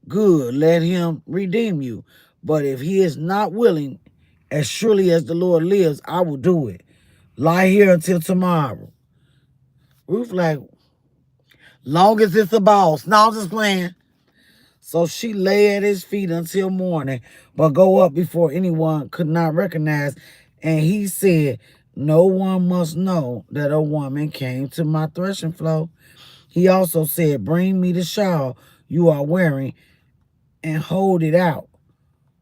S1: good, let him redeem you. But if he is not willing, as surely as the Lord lives, I will do it. Lie here until tomorrow. Ruth like, long as it's a boss. No, I'm just playing. So she lay at his feet until morning, but go up before anyone could not recognize. And he said, No one must know that a woman came to my threshing floor. He also said, bring me the shawl you are wearing and hold it out.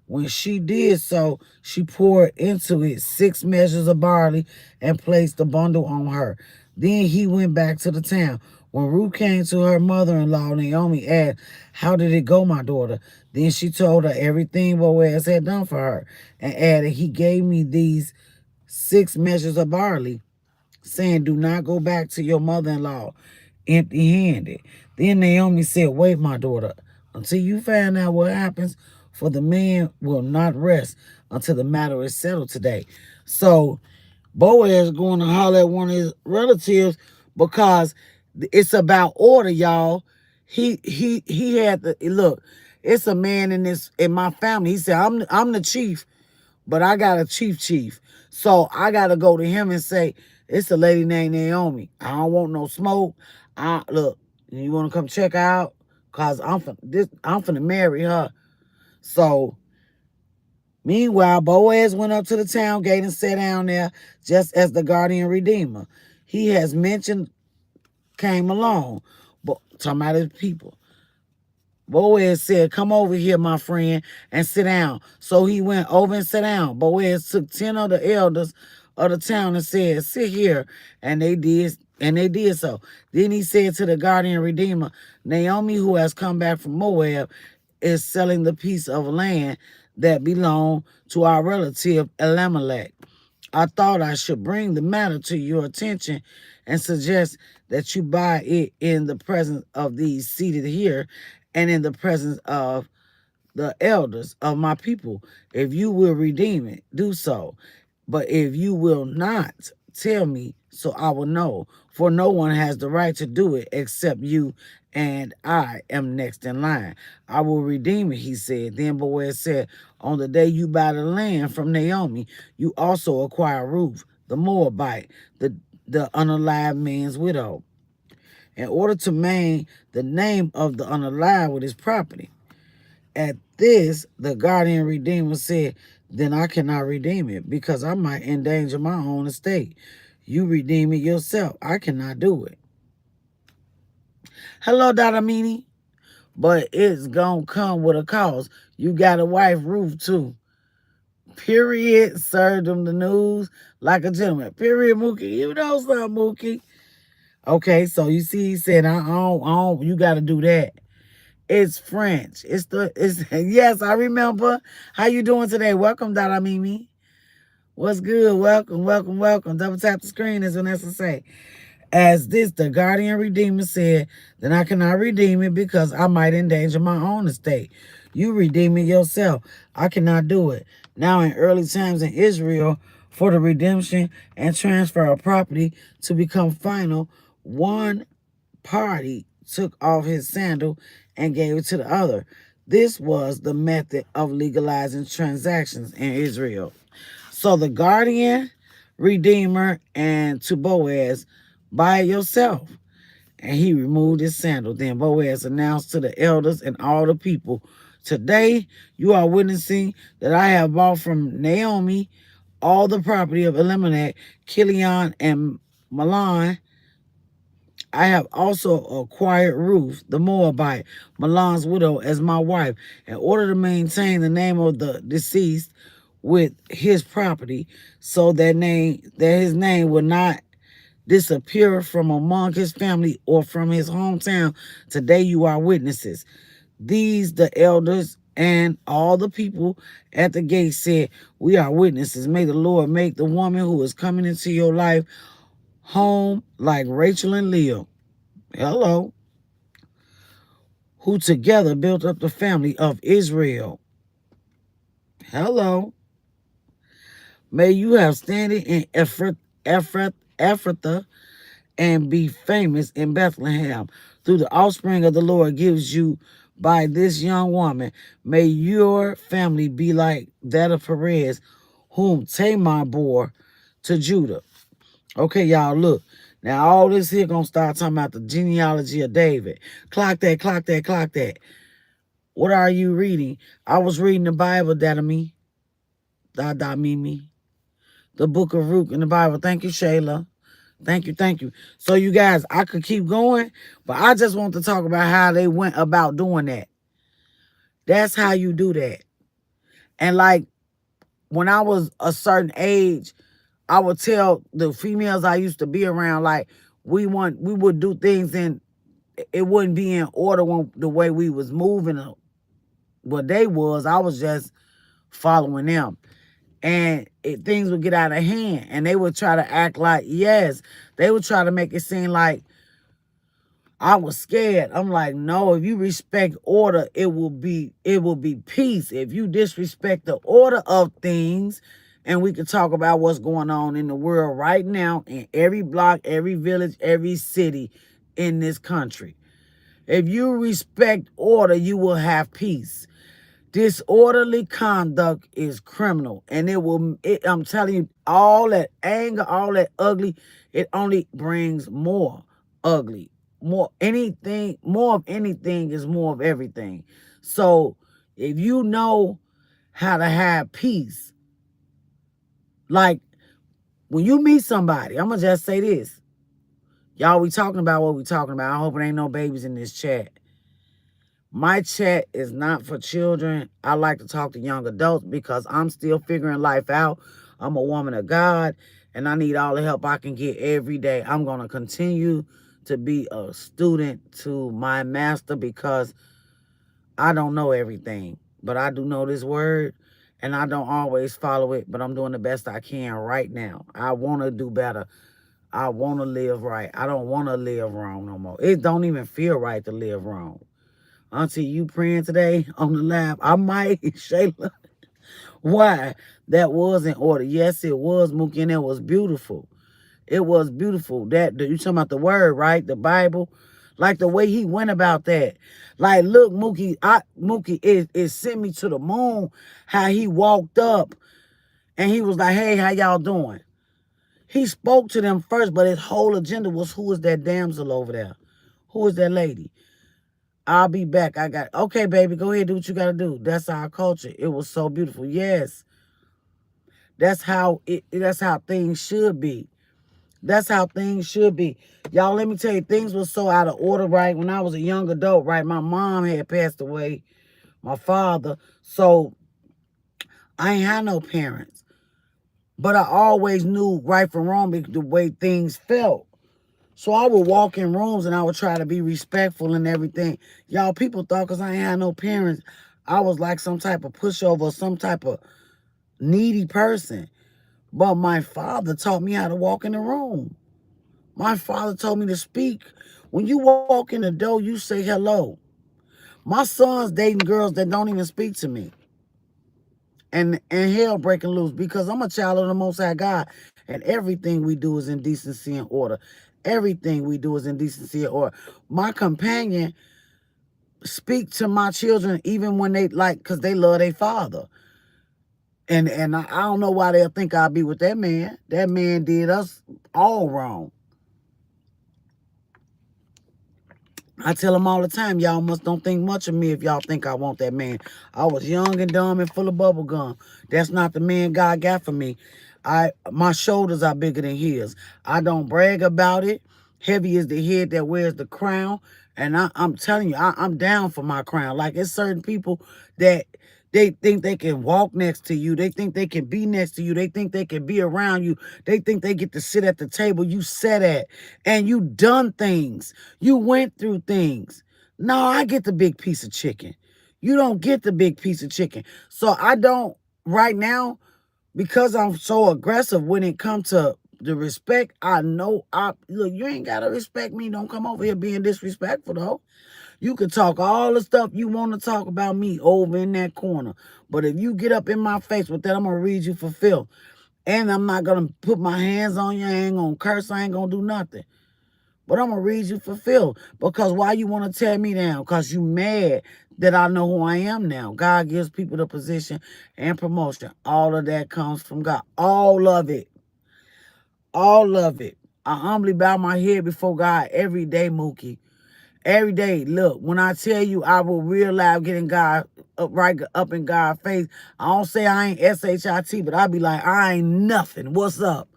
S1: When she did so, she poured into it 6 measures of barley and placed the bundle on her. Then he went back to the town. When Ruth came to her mother-in-law, Naomi asked, how did it go, my daughter? Then she told her everything Boaz had done for her and added, he gave me these 6 measures of barley, saying, do not go back to your mother-in-law empty-handed. Then Naomi said, wait, my daughter, until you find out what happens, for the man will not rest until the matter is settled today. So Boaz going to holler at one of his relatives because it's about order, y'all. He had to look. It's a man in my family. He said, I'm the chief, but I got a chief. So I gotta go to him and say, it's a lady named Naomi. I don't want no smoke. Look, you wanna come check her out? Cause I'm finna marry her. So meanwhile, Boaz went up to the town gate and sat down there just as the guardian redeemer he has mentioned came along. But talking about his people. Boaz said, come over here, my friend, and sit down. So he went over and sat down. Boaz took 10 of the elders of the town and said, sit here. And they did so. Then he said to the guardian redeemer, Naomi, who has come back from Moab, is selling the piece of land that belonged to our relative Elimelech. I thought I should bring the matter to your attention and suggest that you buy it in the presence of these seated here and in the presence of the elders of my people. If you will redeem it, do so. But if you will not, tell me so I will know. For no one has the right to do it except you, and I am next in line. I will redeem it, he said. Then Boaz said, on the day you buy the land from Naomi, you also acquire Ruth, the Moabite, the unalive man's widow, in order to maintain the name of the unalive with his property. At this, the guardian redeemer said, then I cannot redeem it because I might endanger my own estate. You redeem it yourself. I cannot do it. Hello, Datamini. But it's going to come with a cost. You got a wife, Ruth, too. Period. Served them the news like a gentleman. Period, Mookie. You know something, Mookie. Okay, so you see, he said, you got to do that. It's French. It's yes, I remember. How you doing today? Welcome, Dada Mimi. What's good? Welcome. Double tap the screen, as Vanessa say. As this, the guardian redeemer said, then I cannot redeem it because I might endanger my own estate. You redeem it yourself. I cannot do it. Now, in early times in Israel, for the redemption and transfer of property to become final, one party took off his sandal and gave it to the other. This was the method of legalizing transactions in Israel. So the guardian, redeemer, and to Boaz, buy it yourself. And he removed his sandal. Then Boaz announced to the elders and all the people, today you are witnessing that I have bought from Naomi all the property of Elimelech, Kilion, and Mahlon. I have also acquired Ruth, the Moabite, Mahlon's widow, as my wife, in order to maintain the name of the deceased with his property, so that his name will not disappear from among his family or from his hometown. Today you are witnesses. These, the elders and all the people at the gate said, we are witnesses. May the Lord make the woman who is coming into your life home like Rachel and Leah. Hello. Who together built up the family of Israel. Hello. May you have standing in Ephrathah and be famous in Bethlehem. Through the offspring of the Lord gives you by this young woman. May your family be like that of Perez, whom Tamar bore to Judah. Okay, y'all, look. Now, all this here going to start talking about the genealogy of David. Clock that. What are you reading? I was reading the Bible, Mimi. The book of Ruth in the Bible. Thank you, Shayla. Thank you, thank you. So you guys, I could keep going, but I just want to talk about how they went about doing that. That's how you do that. And like when I was a certain age, I would tell the females I used to be around, like we would do things and it wouldn't be in order when the way we was moving what they was. I was just following them. And things would get out of hand and they would try to act like, yes, they would try to make it seem like I was scared. I'm like, no, if you respect order, it will be peace. If you disrespect the order of things, and we can talk about what's going on in the world right now in every block, every village, every city in this country. If you respect order, you will have peace. Disorderly conduct is criminal, and I'm telling you, all that anger, all that ugly, it only brings more ugly. More of anything is more of everything. So if you know how to have peace, like when you meet somebody, I'm gonna just say this. Y'all, we talking about what we talking about. I hope it ain't no babies in this chat. My chat is not for children. I like to talk to young adults because I'm still figuring life out. I'm a woman of God, and I need all the help I can get every day. I'm going to continue to be a student to my master because I don't know everything, but I do know this word, and I don't always follow it, but I'm doing the best I can right now. I want to do better. I want to live right. I don't want to live wrong no more. It don't even feel right to live wrong. Auntie, you praying today on the live? I might, Shayla. Why? That was in order. Yes, it was, Mookie, and it was beautiful. It was beautiful. You talking about the word, right? The Bible. Like the way he went about that. Like, look, Mookie, it sent me to the moon how he walked up and he was like, hey, how y'all doing? He spoke to them first, but his whole agenda was, who is that damsel over there? Who is that lady? I'll be back. Okay, baby, go ahead, do what you gotta do. That's our culture. It was so beautiful. Yes. That's how things should be. That's how things should be. Y'all, let me tell you, things were so out of order, right? When I was a young adult, right? My mom had passed away, my father. So I ain't had no parents. But I always knew right from wrong the way things felt. So I would walk in rooms and I would try to be respectful and everything. Y'all, people thought because I ain't had no parents, I was like some type of pushover, some type of needy person. But my father taught me how to walk in the room. My father told me to speak. When you walk in the door, you say hello. My son's dating girls that don't even speak to me. And hell breaking loose because I'm a child of the Most High God. And everything we do is in decency and order. Everything we do is in decency and order. My companion speak to my children even when they like, because they love their father. And I don't know why they'll think I'll be with that man. That man did us all wrong. I tell them all the time, y'all must don't think much of me if y'all think I want that man. I was young and dumb and full of bubble gum. That's not the man God got for me. My shoulders are bigger than his. I don't brag about it. Heavy is the head that wears the crown. And I'm telling you, I'm down for my crown. Like, it's certain people that they think they can walk next to you. They think they can be next to you. They think they can be around you. They think they get to sit at the table you sat at. And you done things. You went through things. No, I get the big piece of chicken. You don't get the big piece of chicken. So I don't, right now, because I'm so aggressive when it comes to the respect, I know, look, you ain't got to respect me. Don't come over here being disrespectful, though. You can talk all the stuff you want to talk about me over in that corner. But if you get up in my face with that, I'm going to read you for filth. And I'm not going to put my hands on you. I ain't going to curse. I ain't going to do nothing. But I'm going to read you for filth. Because why you want to tear me down? Because you mad that I know who I am now. God gives people the position and promotion. All of that comes from God. All of it. All of it. I humbly bow my head before God every day, Mookie. Every day, look, when I tell you I will real live getting God right up in God's face, I don't say I ain't SHIT, but I be like, I ain't nothing. What's up?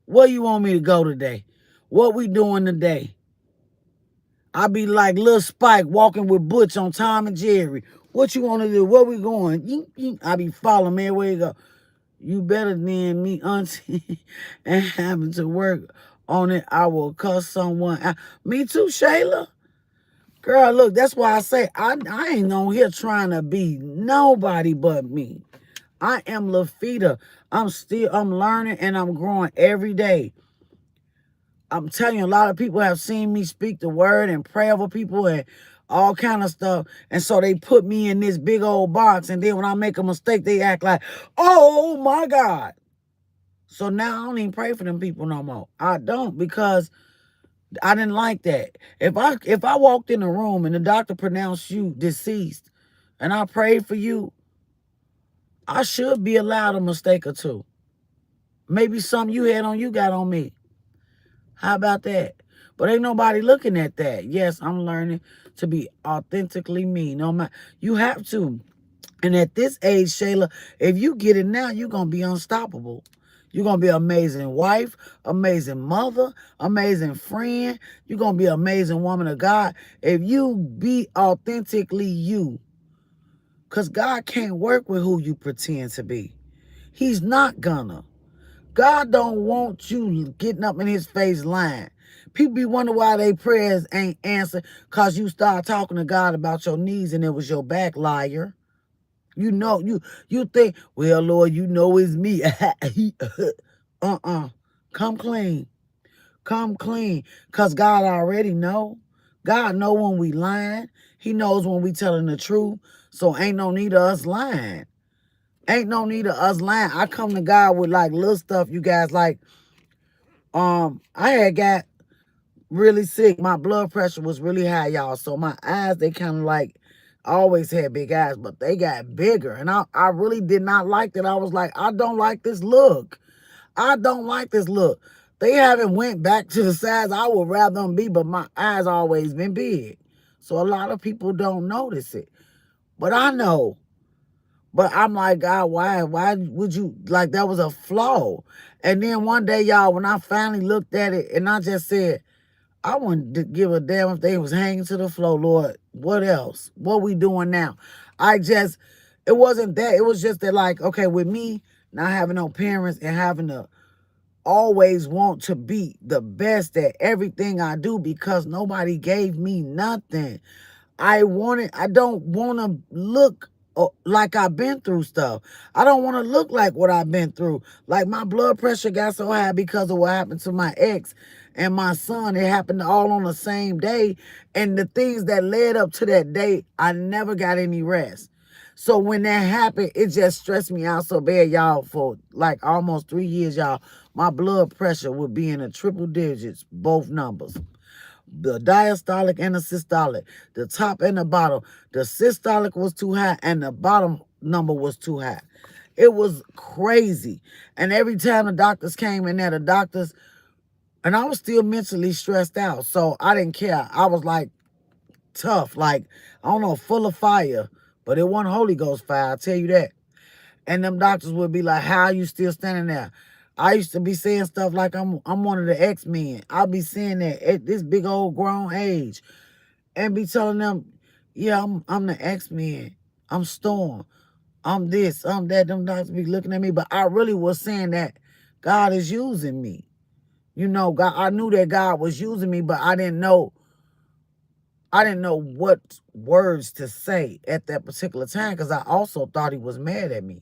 S1: Where you want me to go today? What we doing today? I be like Lil Spike walking with Butch on Tom and Jerry. What you want to do? Where we going? Yink, yink. I be following, man. Where you go? You better than me, auntie, and having to work on it. I will cuss someone out. Me too, Shayla. Girl, look, that's why I say I ain't on here trying to be nobody but me. I am Lafita. I'm learning and I'm growing every day. I'm telling you, a lot of people have seen me speak the word and pray over people and all kind of stuff. And so they put me in this big old box. And then when I make a mistake, they act like, oh my God. So now I don't even pray for them people no more. I don't, because I didn't like that. If I walked in a room and the doctor pronounced you deceased and I prayed for you, I should be allowed a mistake or two. Maybe something you had on you got on me. How about that? But ain't nobody looking at that. Yes, I'm learning to be authentically me. No matter, you have to. And at this age, Shayla, if you get it now, you're going to be unstoppable. You're going to be an amazing wife, amazing mother, amazing friend. You're going to be an amazing woman of God if you be authentically you. Because God can't work with who you pretend to be. He's not gonna. God don't want you getting up in his face lying. People be wondering why their prayers ain't answered because you start talking to God about your needs and it was your back, liar. You know, you think, well, Lord, you know it's me. Come clean. Come clean. Because God already know. God know when we lying. He knows when we telling the truth. So ain't no need of us lying. Ain't no need of us lying. I come to God with like little stuff, you guys, like, I had got really sick. My blood pressure was really high, y'all. So my eyes, they kind of like, I always had big eyes, but they got bigger. And I really did not like that. I was like, I don't like this look. I don't like this look. They haven't went back to the size I would rather them be, but my eyes always been big. So a lot of people don't notice it. But I know. But I'm like, God, why would you, like, that was a flaw. And then one day, y'all, when I finally looked at it and I just said, I wouldn't give a damn if they was hanging to the floor, Lord. What else? What we doing now? It wasn't that. It was just that, like, okay, with me not having no parents and having to always want to be the best at everything I do because nobody gave me nothing. I don't want to look like I've been through stuff. I don't want to look like what I've been through. Like my blood pressure got so high because of what happened to my ex and my son. It happened all on the same day. And the things that led up to that day, I never got any rest. So when that happened, it just stressed me out so bad, y'all, for like almost 3 years, y'all. My blood pressure would be in the triple digits, both numbers. The diastolic and the systolic, the top and the bottom. The systolic was too high and the bottom number was too high. It was crazy. And every time the doctors came in there, and I was still mentally stressed out. So I didn't care. I was like tough, like, I don't know, full of fire. But it wasn't Holy Ghost fire, I'll tell you that. And them doctors would be like, how are you still standing there? I used to be saying stuff like I'm one of the X-Men. I'll be saying that at this big old grown age and be telling them, yeah, I'm the X-Men. I'm Storm. I'm this, I'm that. Them doctors be looking at me. But I really was saying that God is using me. You know, God, I knew that God was using me, but I didn't know what words to say at that particular time because I also thought he was mad at me.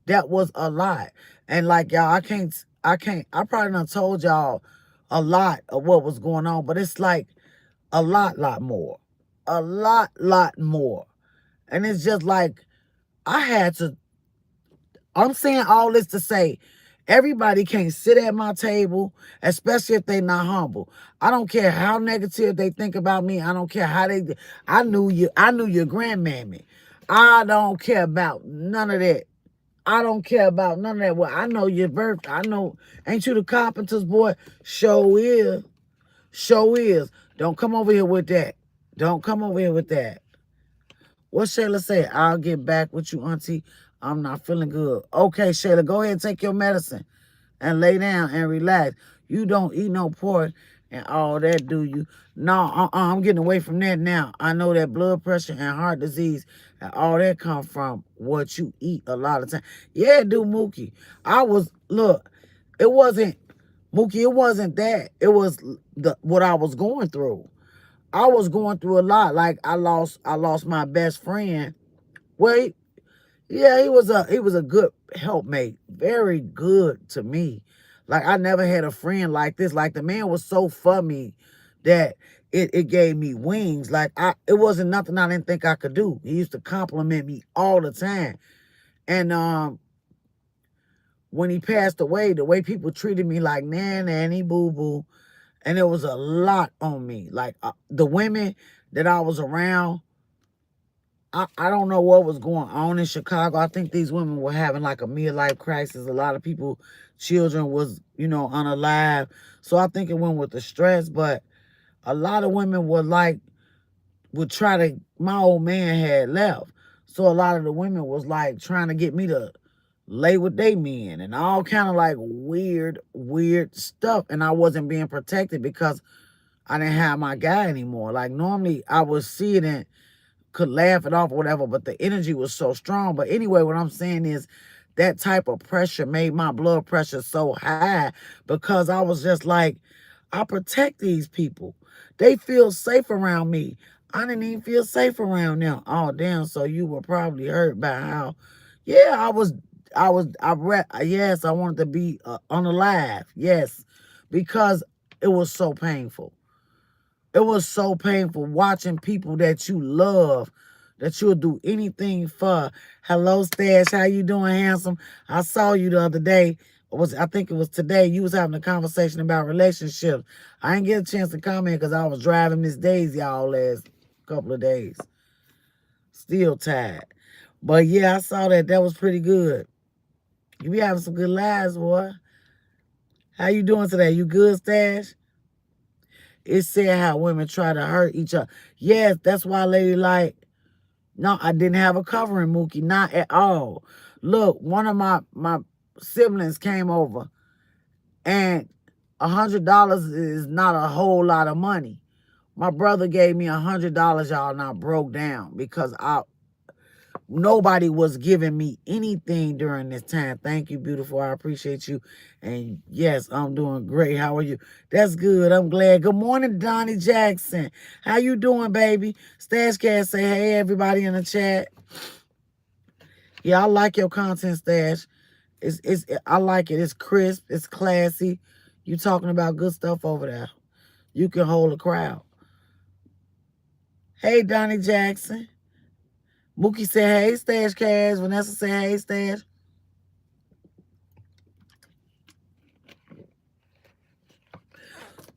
S1: That was a lot. And like y'all, I probably done told y'all a lot of what was going on, but it's like a lot more. A lot more. And it's just like, I'm saying all this to say, everybody can't sit at my table, especially if they not humble. I don't care how negative they think about me. I don't care how I knew your grandmammy. I don't care about none of that. I don't care about none of that. Well, I know your birth. I know, ain't you the carpenter's boy? Show is. Don't come over here with that. Don't come over here with that. What Shayla say? I'll get back with you, auntie. I'm not feeling good. Okay, Shayla, go ahead and take your medicine and lay down and relax. You don't eat no pork and all that, do you? No, I'm getting away from that now. I know that blood pressure and heart disease and all that come from what you eat a lot of time. Yeah, do Mookie. Look, it wasn't, Mookie, it wasn't that. It was what I was going through. I was going through a lot. Like I lost my best friend. Well, yeah, he was a good helpmate. Very good to me. Like I never had a friend like this. Like the man was so for me that it gave me wings. Like it wasn't nothing I didn't think I could do. He used to compliment me all the time. And when he passed away, the way people treated me like nanny boo boo, and it was a lot on me. Like the women that I was around, I don't know what was going on in Chicago. I think these women were having like a midlife crisis. A lot of people, children was, unalive. So I think it went with the stress, but a lot of women would try to, my old man had left. So a lot of the women was like trying to get me to lay with they men and all kind of like weird stuff. And I wasn't being protected because I didn't have my guy anymore. Like normally I would see it and could laugh it off or whatever, but the energy was so strong. But anyway, what I'm saying is that type of pressure made my blood pressure so high because I was just like, I protect these people. They feel safe around me. I didn't even feel safe around them. Oh, damn. So you were probably hurt by how, yeah, yes, I wanted to be unalive. Yes, because it was so painful. It was so painful watching people that you love, that you'll do anything for. Hello, Stash. How you doing, handsome? I saw you the other day. I think it was today. You was having a conversation about relationships. I didn't get a chance to comment because I was driving Miss Daisy all last couple of days. Still tired. But yeah, I saw that. That was pretty good. You be having some good lives, boy. How you doing today? You good, Stash? It said how women try to hurt each other. Yes, that's why Lady like, no, I didn't have a covering, Mookie, not at all. Look, one of my siblings came over, and $100 is not a whole lot of money. My brother gave me $100, y'all, and I broke down because nobody was giving me anything during this time. Thank you, beautiful. I appreciate you. And yes, I'm doing great. How are you? That's good. I'm glad. Good morning, Donnie Jackson. How you doing, baby? Stash Cat say, hey, everybody in the chat. Yeah, I like your content, Stash. I like it. It's crisp. It's classy. You talking about good stuff over there. You can hold a crowd. Hey, Donnie Jackson. Mookie said, hey, Stash Cash. Vanessa said, hey, Stash.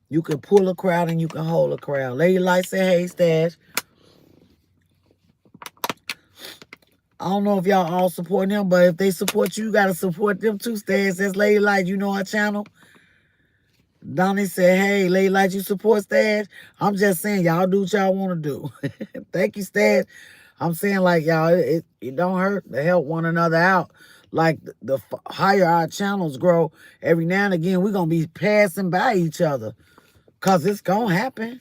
S1: You can pull a crowd and you can hold a crowd. Lady Light said, hey, Stash. I don't know if y'all all support them, but if they support you, you got to support them too, Stash. That's Lady Light. You know our channel. Donnie said, hey, Lady Light, you support Stash? I'm just saying, y'all do what y'all want to do. Thank you, Stash. I'm saying, like, y'all, it don't hurt to help one another out. Like, the higher our channels grow, every now and again, we're going to be passing by each other. Because it's going to happen.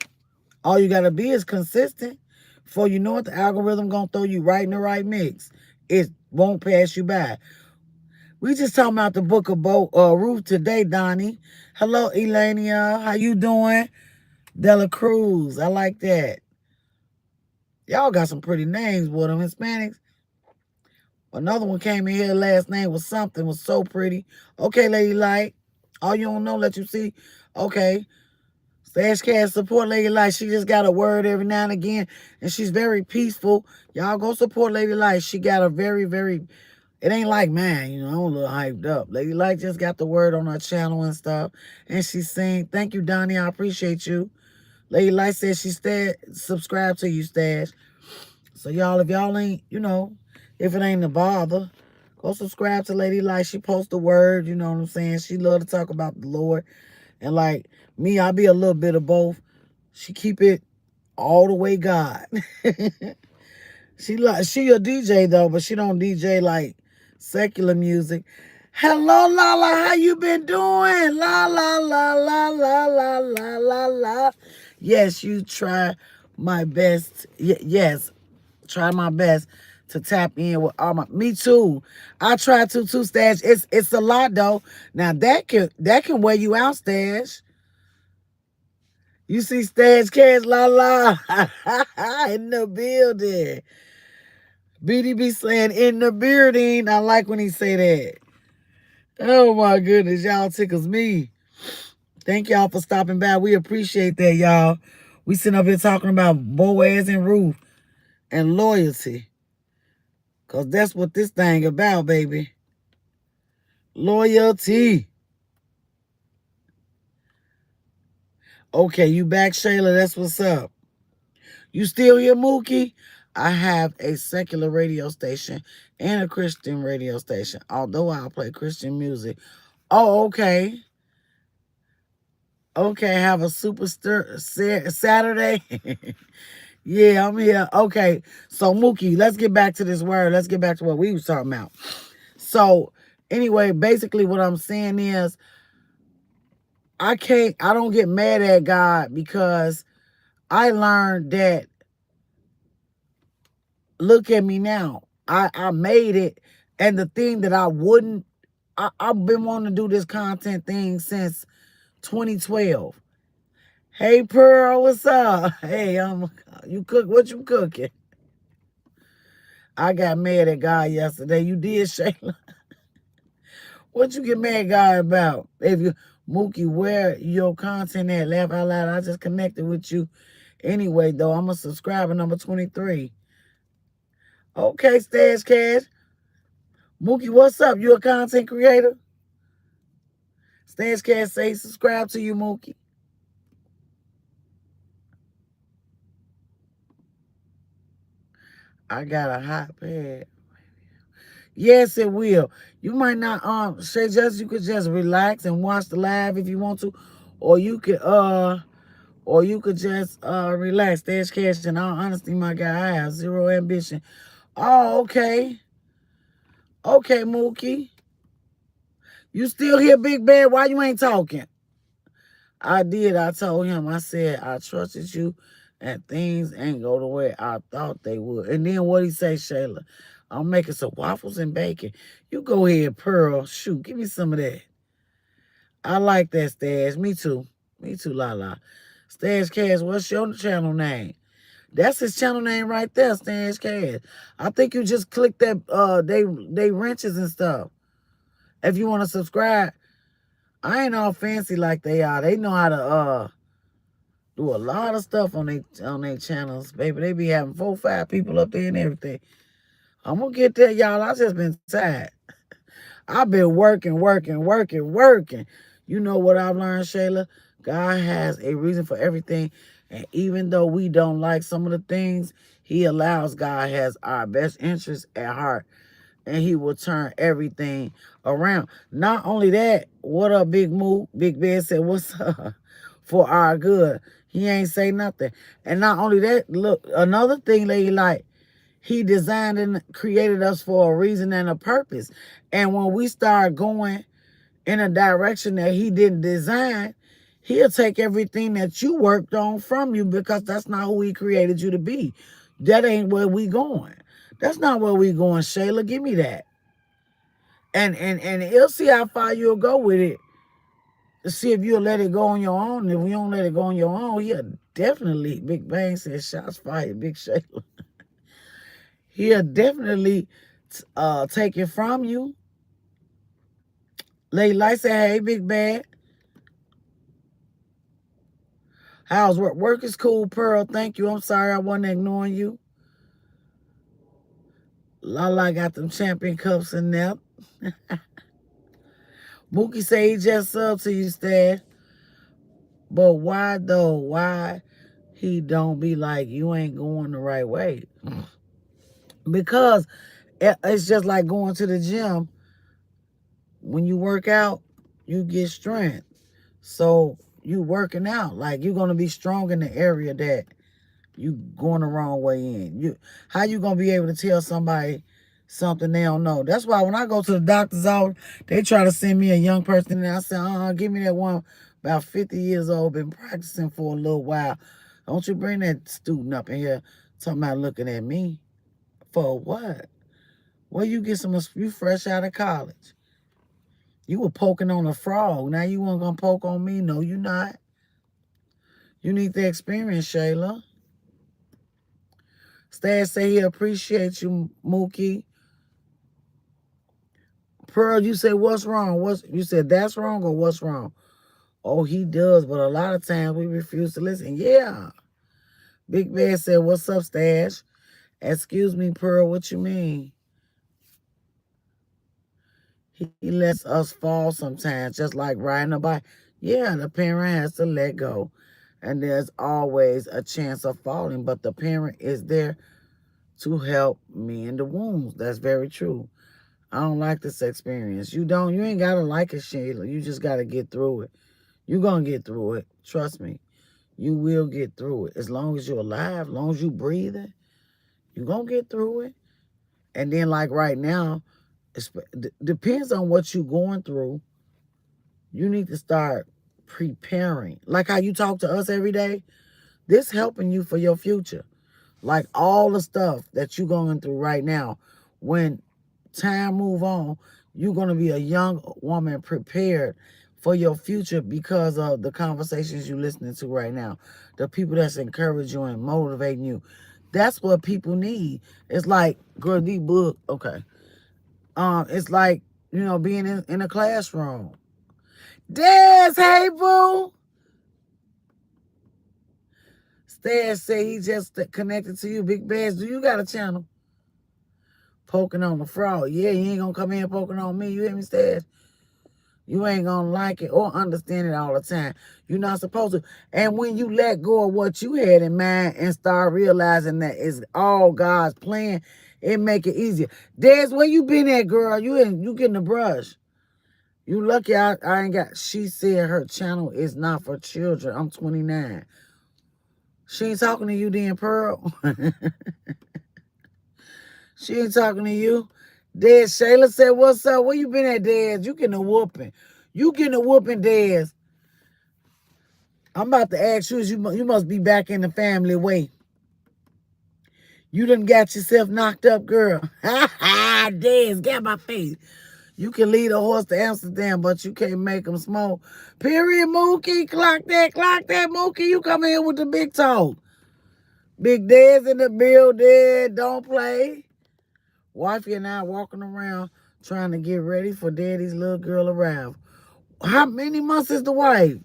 S1: All you got to be is consistent. Before you know it, the algorithm going to throw you right in the right mix. It won't pass you by. We just talking about the book of Ruth today, Donnie. Hello, Elania. How you doing? Dela Cruz. I like that. Y'all got some pretty names, boy, them Hispanics. Another one came in here, last name was something, was so pretty. Okay, Lady Light. All you don't know, let you see. Okay. Stash Cat support Lady Light. She just got a word every now and again, and she's very peaceful. Y'all go support Lady Light. She got a very, very, it ain't like mine, I'm a little hyped up. Lady Light just got the word on her channel and stuff, and she's saying, thank you, Donnie, I appreciate you. Lady Light says she subscribe to you, Stash. So y'all, if y'all ain't, if it ain't a bother, go subscribe to Lady Light. She posts the word, you know what I'm saying? She love to talk about the Lord. And like me, I'll be a little bit of both. She keep it All the way God. She a DJ though, but she don't DJ like secular music. Hello, Lala, how you been doing? La la la la la la la la la. Yes, you try my best. Yes, try my best to tap in with all my. Me too. I try to too, Stash. It's a lot though. Now that can wear you out, Stash. You see Stash Cash, la la, in the building. BDB saying in the building. I like when he say that. Oh my goodness, y'all tickles me. Thank y'all for stopping by. We appreciate that, y'all. We sitting up here talking about Boaz and Ruth and loyalty. Because that's what this thing about, baby. Loyalty. Okay, you back, Shayla. That's what's up. You still here, Mookie? I have a secular radio station and a Christian radio station, although I'll play Christian music. Oh, okay. Okay, have a super Saturday. Yeah, I'm here. Okay, so Mookie, let's get back to this word. Let's get back to what we was talking about. So, anyway, basically what I'm saying is I don't get mad at God because I learned that, look at me now. I made it, and the thing that I've been wanting to do this content thing since 2012. Hey Pearl, what's up? Hey, you cook what you cooking? I got mad at God yesterday. You did, Shayla? What you get mad at God about? If you Mookie, where your content at? Laugh out loud. I just connected with you. Anyway, though, I'm a subscriber number 23. Okay, Stash Cash. Mookie, what's up? You a content creator? Stash Cash say subscribe to you, Mookie. I got a hot pad. Yes, it will. You might not say you could just relax and watch the live if you want to, or you could just relax. Stash Cash, in all honesty, my guy, I have zero ambition. Oh, okay. Okay, Mookie. You still here, Big Bear? Why you ain't talking? I did. I told him, I said, I trusted you and things ain't go the way I thought they would. And then what he say, Shayla? I'm making some waffles and bacon. You go ahead, Pearl. Shoot, give me some of that. I like that, Stash. Me too. Me too, Lala. Stash Cash, what's your channel name? That's his channel name right there, Stash Cash. I think you just click that they wrenches and stuff. If you want to subscribe, I ain't all fancy like they are. They know how to do a lot of stuff on their channels, baby. They be having 4, 5 people up there and everything. I'm gonna get there, y'all. I just been tired. I've been working. You know what I've learned, Shayla? God has a reason for everything. And even though we don't like some of the things, he allows. God has our best interests at heart. And he will turn everything around. Not only that, what up, Big Moo? Big Ben said, what's up? For our good. He ain't say nothing. And not only that, look, another thing that he designed and created us for a reason and a purpose. And when we start going in a direction that he didn't design, he'll take everything that you worked on from you because that's not who he created you to be. That ain't where we going. That's not where we going, Shayla. Give me that. And he'll see how far you'll go with it. To see if you'll let it go on your own. If we don't let it go on your own, he'll definitely, Big Bang says, shots fired, Big Shayla. He'll definitely take it from you. Lady Light said, hey, Big Bad. How's work? Work is cool, Pearl. Thank you. I'm sorry I wasn't ignoring you. Lala got them champion cups in there. Mookie say he just subbed to you, Stash. But why though? Why he don't be like, you ain't going the right way? Because it's just like going to the gym. When you work out, you get strength. So you working out. Like you're going to be strong in the area that You going the wrong way in. How you gonna be able to tell somebody something they don't know? That's why when I go to the doctor's office, they try to send me a young person, and I say, give me that one about 50 years old, been practicing for a little while. Don't you bring that student up in here talking about looking at me. For what? Well, you get you fresh out of college. You were poking on a frog. Now you weren't gonna poke on me. No, you not. You need the experience, Shayla. Stan say he appreciates you, Mookie. Pearl, you say what's wrong? You said that's wrong or what's wrong? Oh, he does, but a lot of times we refuse to listen. Yeah. Big Bear said, what's up, Stash? Excuse me, Pearl, what you mean? He lets us fall sometimes, just like riding a bike. Yeah, the parent has to let go. And there's always a chance of falling, but the parent is there to help mend the wounds. That's very true. I don't like this experience. You ain't got to like it, Sheila. You just got to get through it. You're going to get through it. Trust me. You will get through it. As long as you're alive, as long as you breathing, you're going to get through it. And then like right now, depends on what you're going through. You need to start preparing. Like how you talk to us every day. This helping you for your future. Like all the stuff that you're going through right now. When time move on, you're going to be a young woman prepared for your future because of the conversations you're listening to right now. The people that's encouraging you and motivating you. That's what people need. It's like, girl, these book, okay. It's like, being in a classroom. Des, hey, boo. Stan say he just connected to you. Big Bass, do you got a channel? Poking on the frog. Yeah, you ain't gonna come here poking on me. You hear me, Stan? You ain't gonna like it or understand it all the time. You're not supposed to. And when you let go of what you had in mind and start realizing that it's all God's plan, it make it easier. Des, where you been at, girl? You getting the brush. You lucky I ain't got. She said her channel is not for children. I'm 29. She ain't talking to you then, Pearl. She ain't talking to you. Des, Shayla said, what's up? Where you been at, Des? You getting a whooping. You getting a whooping, Des. I'm about to ask you, you must be back in the family way. You done got yourself knocked up, girl. Des, get my face. You can lead a horse to Amsterdam, but you can't make him smoke. Period, Mookie. Clock that, Mookie. You come here with the big talk. Big Des in the building. Don't play. Wifey and I walking around trying to get ready for daddy's little girl arrival. How many months is the wife?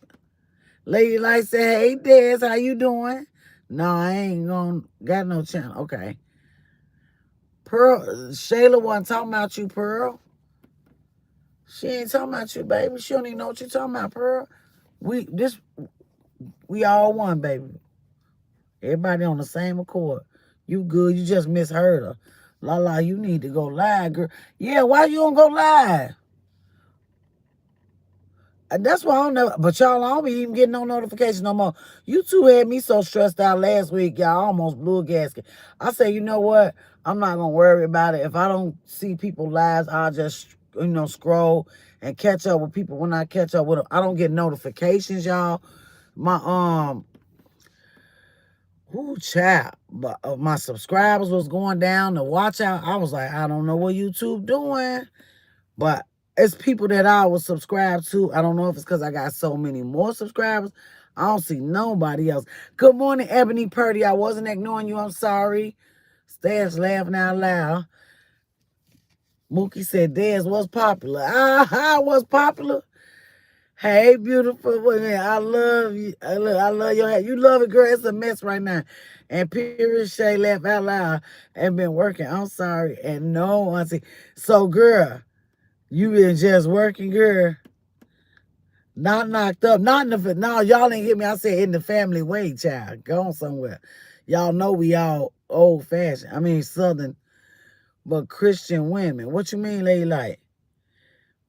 S1: Lady Light said, hey, Des, how you doing? No, I ain't got no channel. Okay. Pearl, Shayla wasn't talking about you, Pearl. She ain't talking about you, baby. She don't even know what you talking about, Pearl. We all one, baby. Everybody on the same accord. You good. You just misheard her. La, you need to go live, girl. Yeah, why you don't go live? That's why I don't know. But y'all, I don't be even getting no notifications no more. You two had me so stressed out last week, y'all almost blew a gasket. I say, you know what? I'm not going to worry about it. If I don't see people lives, I'll just, scroll and catch up with people when I catch up with them. I don't get notifications, y'all. My, child. But my subscribers was going down. The watch out. I was like, I don't know what YouTube doing. But it's people that I was subscribed to. I don't know if it's because I got so many more subscribers. I don't see nobody else. Good morning, Ebony Purdy. I wasn't ignoring you. I'm sorry. Stash laughing out loud. Mookie said, Des was popular. I was popular. Hey, beautiful women. I love you. I love your hair. You love it, girl. It's a mess right now. And Period Shay laughed out loud and been working. I'm sorry. And no, auntie. So, girl, you been just working, girl. Not knocked up. Not in the... No, y'all ain't hear me. I said in the family way, child. Go on somewhere. Y'all know we all old-fashioned. I mean, Southern, but Christian women. What you mean, lady like?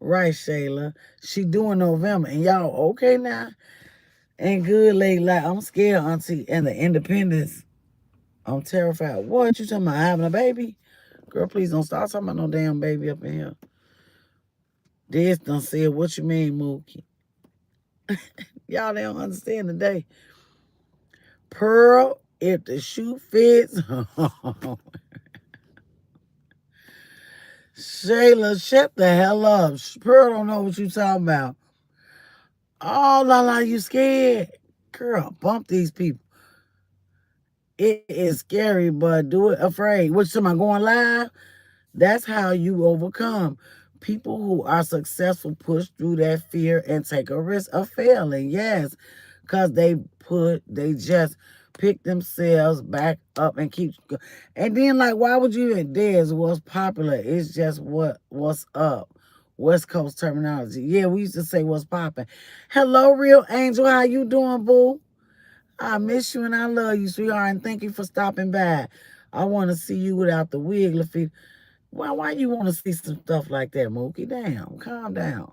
S1: Right, Shayla. She doing November. And y'all okay now? Ain't good, lady like. I'm scared, auntie. And the independence I'm terrified. What you talking about? Having a baby? Girl, please don't start talking about no damn baby up in here. This done said, what you mean, Mookie? Y'all they don't understand today. Pearl, if the shoe fits. Shayla, shut the hell up. Pearl don't know what you talking about. Oh, la, you scared? Girl, bump these people. It is scary, but do it afraid. Which am I going live? That's how you overcome. People who are successful push through that fear and take a risk of failing. Yes, because they just pick themselves back up and keep. And then like, why would you even dare? What's popular? It's just what's up. West Coast terminology. Yeah, we used to say what's popping. Hello, real angel. How you doing, boo? I miss you and I love you, sweetheart, and thank you for stopping by. I want to see you without the wig, Lafitte. Why you want to see some stuff like that, Mookie? Damn, calm down.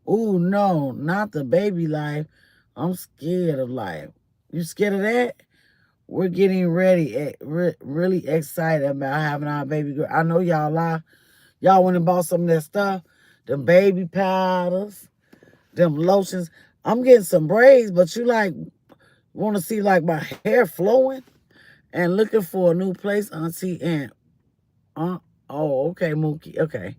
S1: Ooh, no, not the baby life. I'm scared of life. You scared of that? We're getting ready, really excited about having our baby girl. I know y'all are. Y'all went and bought some of that stuff. Them baby powders, them lotions. I'm getting some braids, but you like want to see like my hair flowing and looking for a new place, Auntie. And oh, okay, Mookie, okay.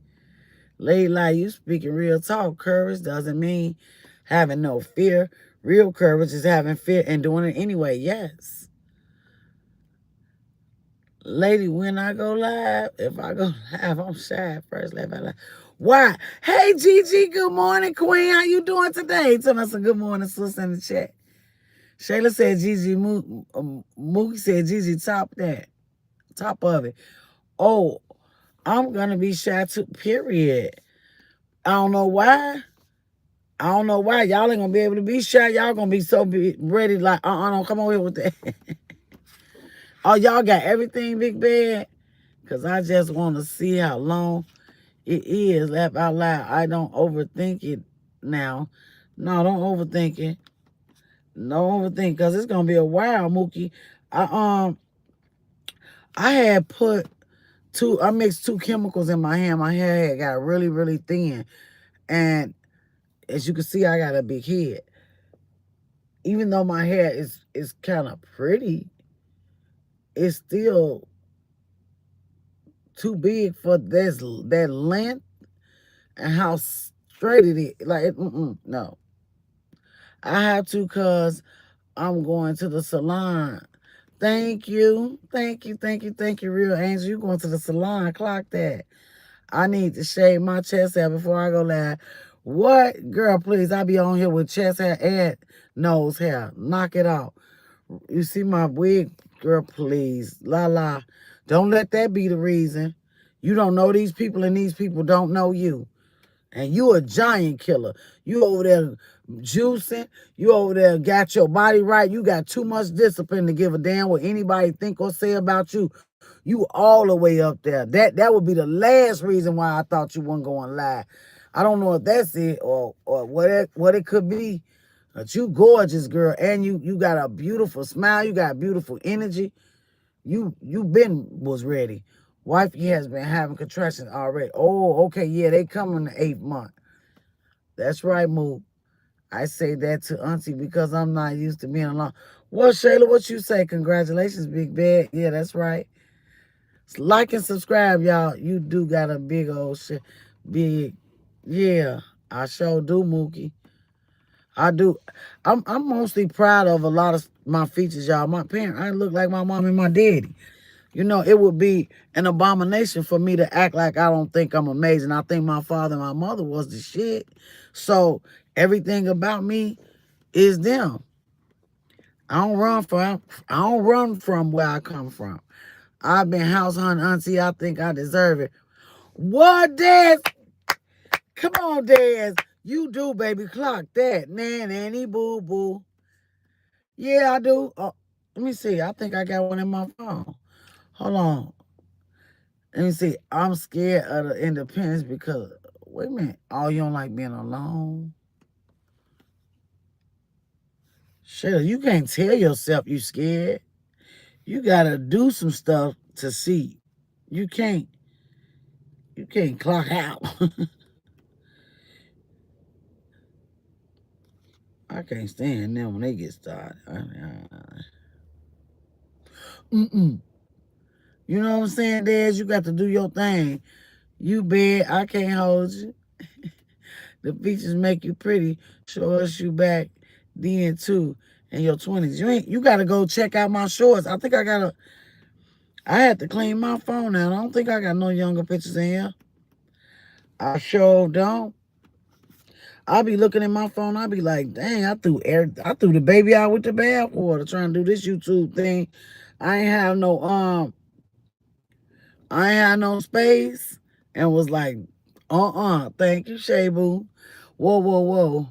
S1: Lady like you speaking real talk. Courage doesn't mean having no fear. Real courage is having fear and doing it anyway. Yes. Lady, when I go live, if I go live, I'm shy at first. Laugh out loud. Why? Hey, Gigi, good morning, Queen. How you doing today? Tell us a good morning, sister, in the chat. Shayla said Gigi, Mookie said Gigi, top of it. Oh, I'm going to be shy too, period. I don't know why. I don't know why. Y'all ain't going to be able to be shy. Y'all going to be so ready like, don't come over here with that. Oh, y'all got everything, Big Bad? Because I just want to see how long it is. Laugh out loud. I don't overthink it now. No, don't overthink it. No overthink, because it's going to be a while, Mookie. I had I mixed two chemicals in my hand. My hair had got really, really thin. And as you can see, I got a big head. Even though my hair is kind of pretty, it's still too big for that length and how straight it is. Like, no. I have to because I'm going to the salon. Thank you. Thank you, real angel. You going to the salon. Clock that. I need to shave my chest hair before I go live. What? Girl, please. I be on here with chest hair and nose hair. Knock it out. You see my wig? Girl, please. La. Don't let that be the reason. You don't know these people and these people don't know you. And you a giant killer. You over there juicing. You over there got your body right. You got too much discipline to give a damn what anybody think or say about you. You all the way up there. That would be the last reason why I thought you weren't going live. I don't know if that's it or what it could be. But you gorgeous, girl. And you got a beautiful smile. You got beautiful energy. You been was ready. Wifey has been having contractions already. Oh, okay, yeah, they come in the 8th month. That's right, Moo. I say that to Auntie because I'm not used to being alone. Well, Shayla, what you say? Congratulations, Big Bad. Yeah, that's right. Like and subscribe, y'all. You do got a big old shit. Big. Yeah, I sure do, Mookie. I do. I'm mostly proud of a lot of my features, y'all. My parents, I look like my mom and my daddy. You know, it would be an abomination for me to act like I don't think I'm amazing. I think my father and my mother was the shit. So everything about me is them. I don't run from where I come from. I've been house hunting, Auntie. I think I deserve it. What, Dad? Come on, Dad. You do, baby. Clock that. Nanny, boo, boo. Yeah, I do. Let me see. I think I got one in my phone. Hold on. Let me see. I'm scared of the independence because, wait a minute. Oh, you don't like being alone? Shit, you can't tell yourself you scared. You gotta do some stuff to see. You can't you can't clock out. I can't stand them when they get started. Mm-mm. You know what I'm saying, Dad? You got to do your thing. You bad, I can't hold you. The features make you pretty. Show us you back then too in your 20s. You gotta go check out my shorts. I had to clean my phone out. I don't think I got no younger pictures in here. I sure don't. I be looking at my phone. I be like, dang, I threw the baby out with the bathwater trying to do this YouTube thing. I ain't have no I ain't had no space and was like, thank you, Shabu. Whoa, whoa, whoa.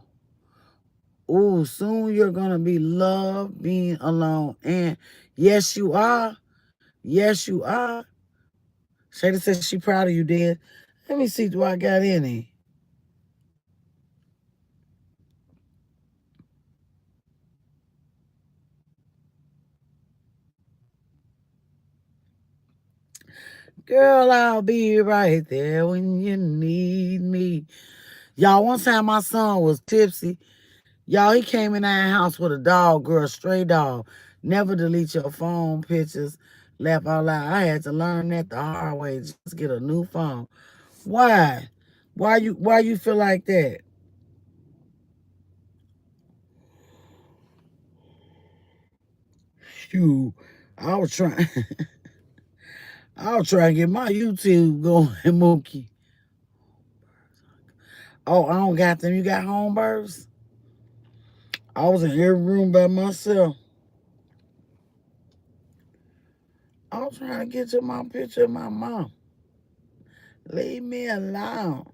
S1: Ooh, soon you're gonna be loved being alone. And yes, you are. Yes, you are. Shada says she proud of you, Dad. Let me see, do I got any? Girl, I'll be right there when you need me. Y'all, one time my son was tipsy. Y'all, he came in our house with a dog, girl, stray dog. Never delete your phone pictures. Laugh out loud. I had to learn that the hard way. Just get a new phone. Why? Why you feel like that? Shoot. I was trying I was trying to get my YouTube going, Mookie. Oh, I don't got them. You got home birds? I was in every room by myself. I was trying to get to my picture of my mom. Leave me alone.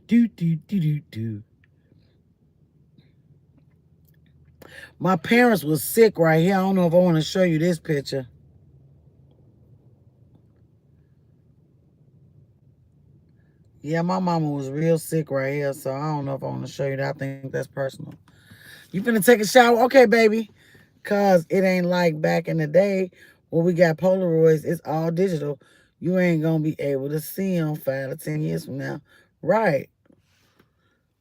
S1: Do do do do do. My parents was sick right here. I don't know if I want to show you this picture. Yeah, my mama was real sick right here, so I don't know if I want to show you that. I think that's personal. You finna take a shower? Okay, baby. Cause it ain't like back in the day when we got Polaroids, it's all digital. You ain't gonna be able to see them 5 to 10 years from now. Right,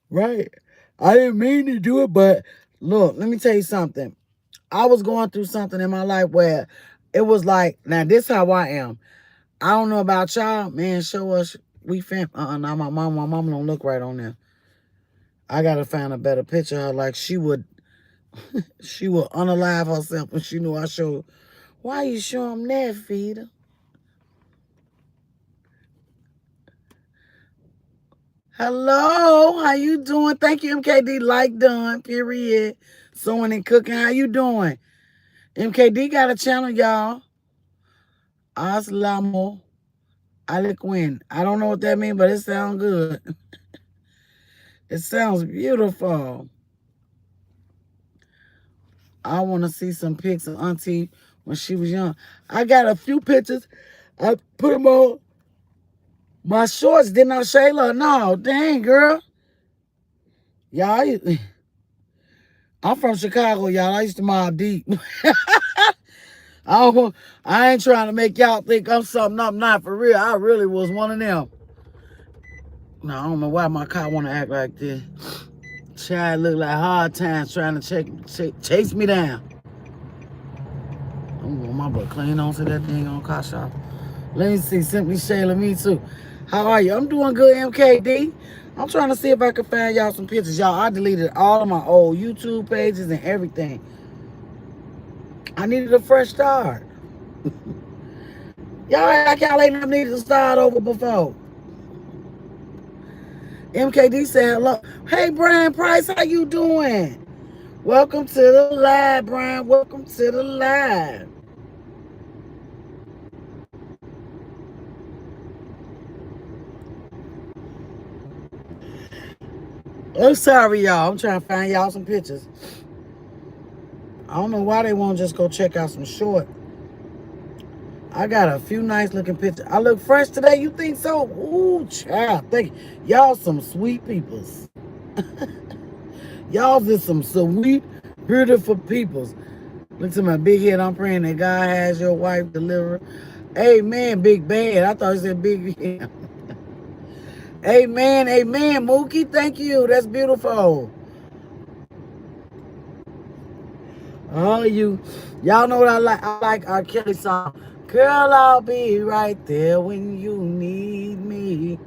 S1: right. I didn't mean to do it, but look, let me tell you something. I was going through something in my life where it was like, now this how I am. I don't know about y'all, man. Show us we fam. Now my mom don't look right on there. I gotta find a better picture of her. Like she would unalive herself when she knew I showed. Why you show them that, Feeder? Hello, how you doing? Thank you, MKD. Like done, period. Sewing and cooking. How you doing? MKD got a channel, y'all. Aslamo Aliquin. I don't know what that means, but it sounds good. It sounds beautiful. I want to see some pics of Auntie when she was young. I got a few pictures. I put them on my shorts, didn't I, Shayla? No, dang, girl. Y'all, I'm from Chicago, y'all. I used to mob deep. I ain't trying to make y'all think I'm something I'm not for real. I really was one of them. No, I don't know why my car want to act like this. Child look like hard times trying to chase me down. I'm going my butt clean on to that thing on car shop. Let me see. Simply Shayla, me too. How are you? I'm doing good, MKD. I'm trying to see if I can find y'all some pictures. Y'all, I deleted all of my old YouTube pages and everything. I needed a fresh start. Y'all act like y'all ain't never needed to start over before. MKD said hello. Hey, Brian Price, how you doing? Welcome to the live, Brian. Welcome to the live. I'm sorry, y'all. I'm trying to find y'all some pictures. I don't know why they won't just go check out some short. I got a few nice looking pictures. I look fresh today. You think so? Ooh, child. Thank you. Y'all some sweet peoples. Y'all just some sweet, beautiful peoples. Look to my big head. I'm praying that God has your wife deliver. Amen, big bad. I thought you said big head. Amen, amen, Mookie. Thank you. That's beautiful. Oh, y'all know what I like? I like R. Kelly song. Girl, I'll be right there when you need me.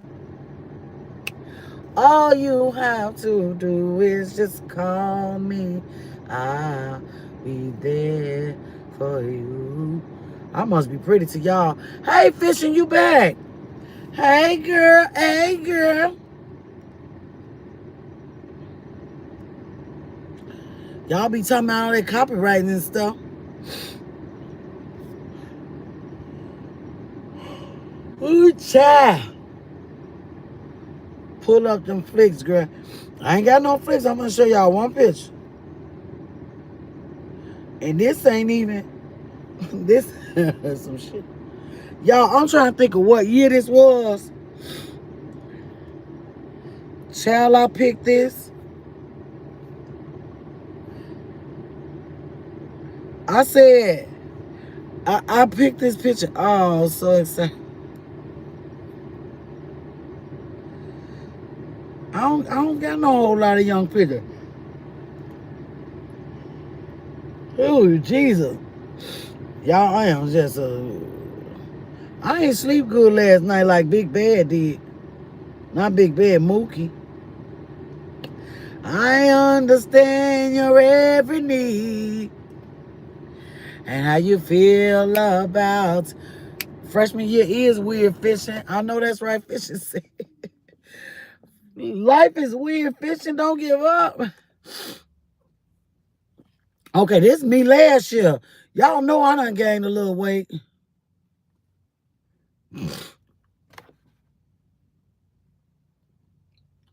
S1: All you have to do is just call me. I'll be there for you. I must be pretty to y'all. Hey, Fishing, you back? Hey, girl. Hey, girl. Y'all be talking about all that copywriting and stuff. Ooh, child. Pull up them flicks, girl. I ain't got no flicks. I'm going to show y'all one picture. And this ain't even, this, some shit. Y'all, I'm trying to think of what year this was. Child, I picked this. I said, I picked this picture. Oh, so excited. I don't got no whole lot of young pictures. Oh, Jesus. Y'all, I am just I ain't sleep good last night like Big Bad did. Not Big Bad, Mookie. I understand your every need and how you feel about freshman year is weird, Fishing. I know that's right, Fishing said. Life is weird, Fishing. Don't give up. Okay, this is me last year. Y'all know I done gained a little weight.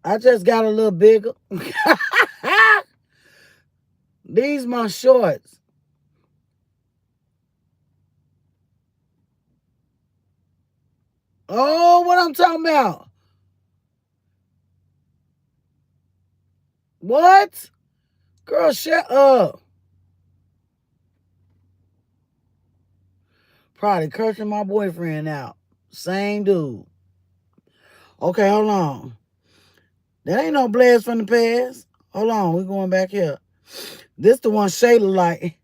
S1: I just got a little bigger. These my shorts. Oh, what I'm talking about? What? Girl, shut up. Probably cursing my boyfriend out. Same dude. Okay, hold on. That ain't no blast from the past. Hold on, we going back here. This the one Shayla like.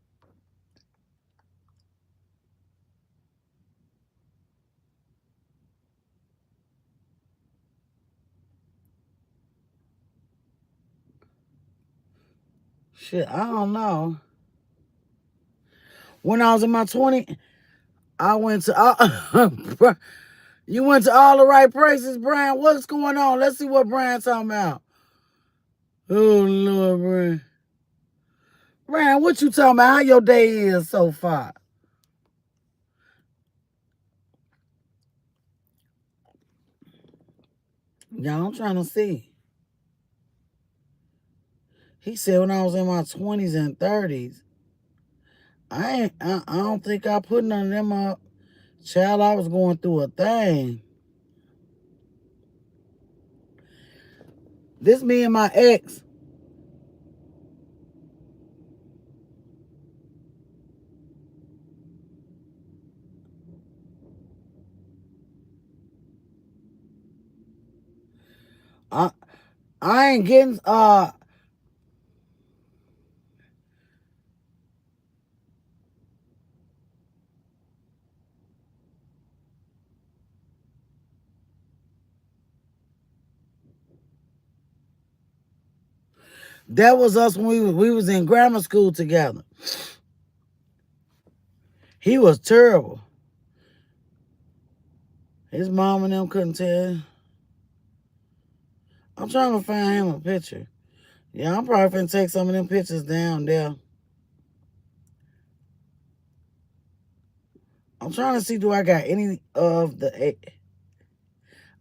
S1: Shit, I don't know. When I was in my 20s, I went to you went to all the right places, Brian. What's going on? Let's see what Brian's talking about. Oh Lord, Brian. Brian, what you talking about? How your day is so far? Y'all, I'm trying to see. He said when I was in my 20s and 30s, I don't think I put none of them up. Child, I was going through a thing. This me and my ex. I I ain't getting that was us when we was in grammar school together. He was terrible. His mom and them couldn't tell. I'm trying to find him a picture. Yeah, I'm probably finna take some of them pictures down there. I'm trying to see, do I got any of the...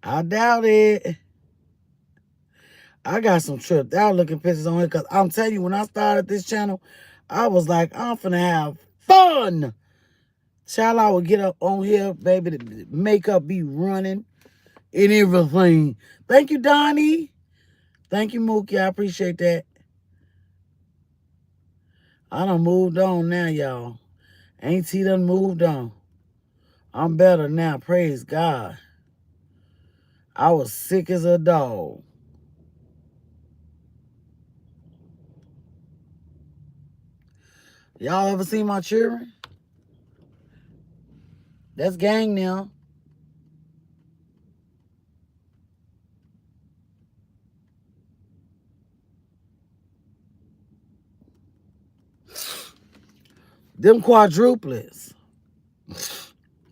S1: I doubt it. I got some tripped out looking pictures on it because I'm telling you, when I started this channel, I was like, I'm finna have fun. Child, I would get up on here, baby, the makeup be running and everything. Thank you, Donnie. Thank you, Mookie. I appreciate that. I done moved on now, y'all. Auntie done moved on. I'm better now, praise God. I was sick as a dog. Y'all ever seen my children? That's gang now. Them quadruplets.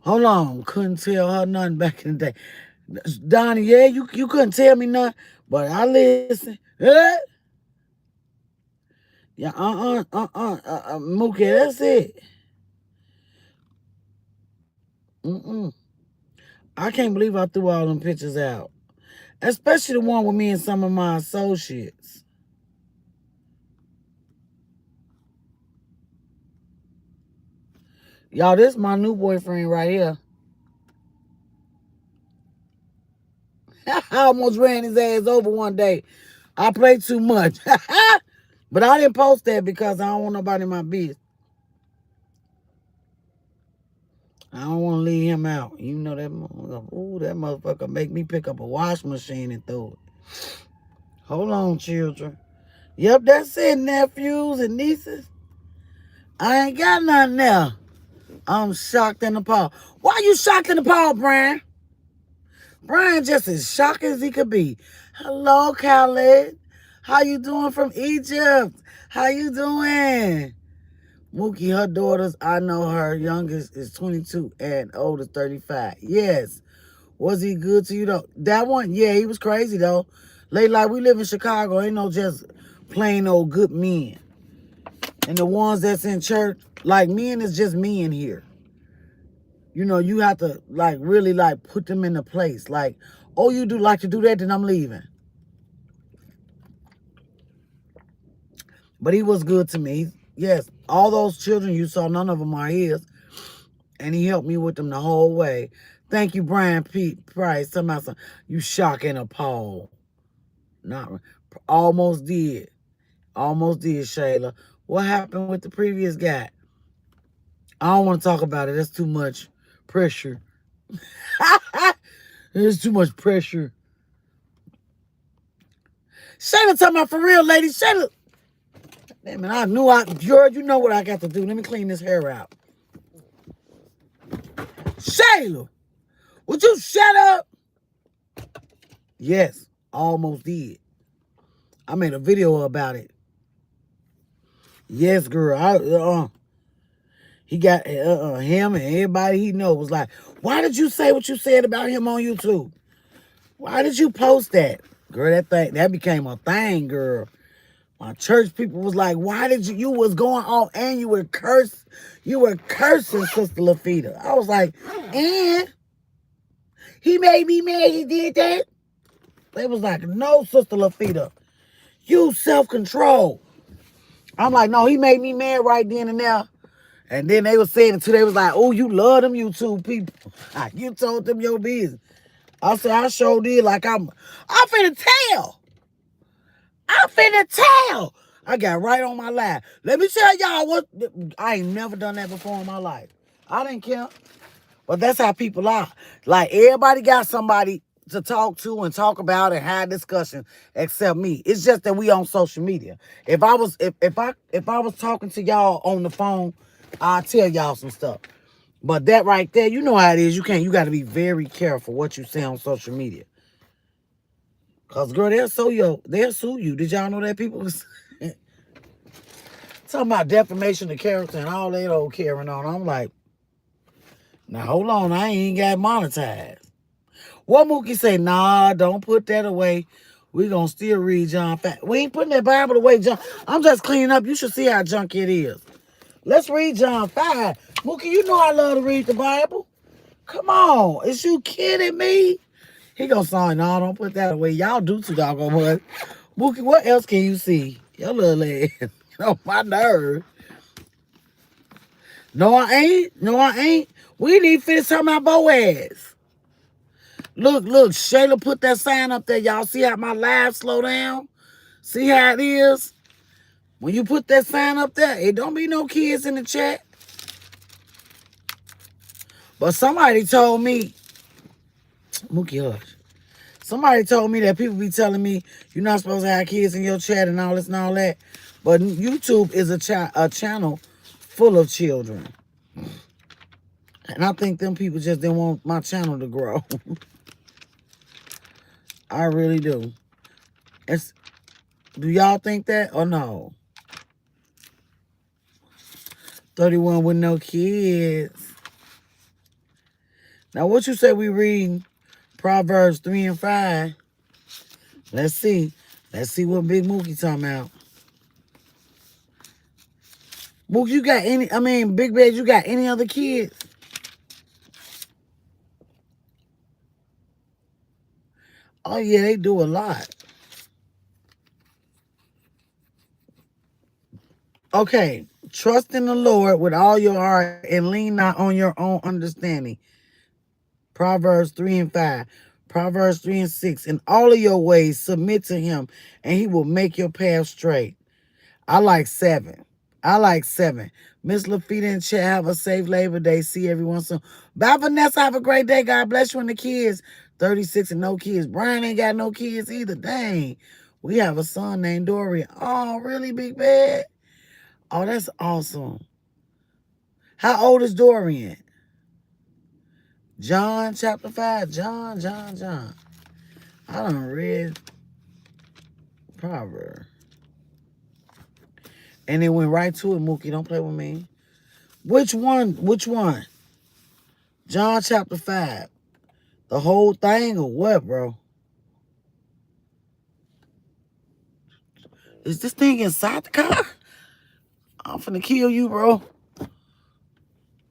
S1: Hold on. Couldn't tell her nothing back in the day. Donnie, yeah, you couldn't tell me nothing, but I listen. Yeah, Mookie, that's it. Mm-mm. I can't believe I threw all them pictures out. Especially the one with me and some of my associates. Y'all, this is my new boyfriend right here. I almost ran his ass over one day. I played too much. But I didn't post that because I don't want nobody in my business. I don't want to leave him out. You know that motherfucker. Ooh, that motherfucker make me pick up a wash machine and throw it. Hold on, children. Yep, that's it, nephews and nieces. I ain't got nothing there. I'm shocked and appalled. Why you shocked and appalled, Brian? Brian just as shocked as he could be. Hello, Khaled. How you doing from Egypt? How you doing? Mookie, her daughters, I know her youngest is 22 and oldest 35. Yes. Was he good to you though? That one, yeah, he was crazy though. Like we live in Chicago, ain't no just plain old good men. And the ones that's in church, like men is just men here. You know, you have to like really like put them in a place. Like, oh, you do like to do that, then I'm leaving. But he was good to me. Yes, all those children you saw, none of them are his. And he helped me with them the whole way. Thank you, Brian Pete Price. Somebody, you shock and appalled. Not almost did. Almost did, Shayla. What happened with the previous guy? I don't want to talk about it. That's too much pressure. There's too much pressure. Shayla talking about for real, lady. Shayla. Damn it, I knew George, you know what I got to do. Let me clean this hair out. Shayla, would you shut up? Yes, almost did. I made a video about it. Yes, girl. He got him and everybody he knows was like, why did you say what you said about him on YouTube? Why did you post that? Girl, that became a thing, girl. My church people was like, why did you was going off and you were cursing Sister Lafita. I was like, and he made me mad he did that. They was like, no, Sister Lafita. Use self-control. I'm like, no, he made me mad right then and there. And then they was saying it too. They was like, oh, you love them YouTube people. You told them your business. I said, I sure did. Like I'm finna tell. I got right on my live. Let me tell y'all what, I ain't never done that before in my life. I didn't care. But that's how people are. Like everybody got somebody to talk to and talk about and have discussion except me. It's just that we on social media. If I was talking to y'all on the phone, I'll tell y'all some stuff. But that right there, you know how it is. You got to be very careful what you say on social media. Cause girl, they'll sue you. Did y'all know that people was talking about defamation of character and all that old carrying on? I'm like, now hold on, I ain't got monetized. What Mookie say? Nah, don't put that away. We gonna still read John 5. We ain't putting that Bible away, John. I'm just cleaning up. You should see how junk it is. Let's read John 5. Mookie, you know I love to read the Bible. Come on, is you kidding me? He gonna say, no, don't put that away. Y'all do too doggone much. Mookie, what else can you see? Your little ass. Oh, my nerve. No, I ain't. We need to finish talking about Boaz. Look, Shayla put that sign up there. Y'all see how my live slow down? See how it is? When you put that sign up there, it don't be no kids in the chat. But somebody told me, Mookie Hush. Somebody told me that people be telling me you're not supposed to have kids in your chat and all this and all that. But YouTube is a channel full of children. And I think them people just didn't want my channel to grow. I really do. Do y'all think that or no? 31 with no kids. Now, what you say we read Proverbs 3 and 5? Let's see. Let's see what Big Mookie talking about. Mookie, you got Big Bed, you got any other kids? Oh, yeah, they do a lot. Okay. Trust in the Lord with all your heart and lean not on your own understanding. Proverbs 3 and 5. Proverbs 3 and 6. In all of your ways, submit to him, and he will make your path straight. I like 7. Miss Lafita and Chat, have a safe Labor Day. See everyone soon. Bye, Vanessa. Have a great day. God bless you and the kids. 36 and no kids. Brian ain't got no kids either. Dang. We have a son named Dorian. Oh, really, Big Bad? Oh, that's awesome. How old is Dorian? John chapter 5. John. I done read Proverbs. And it went right to it, Mookie. Don't play with me. Which one? John chapter 5. The whole thing or what, bro? Is this thing inside the car? I'm finna kill you, bro.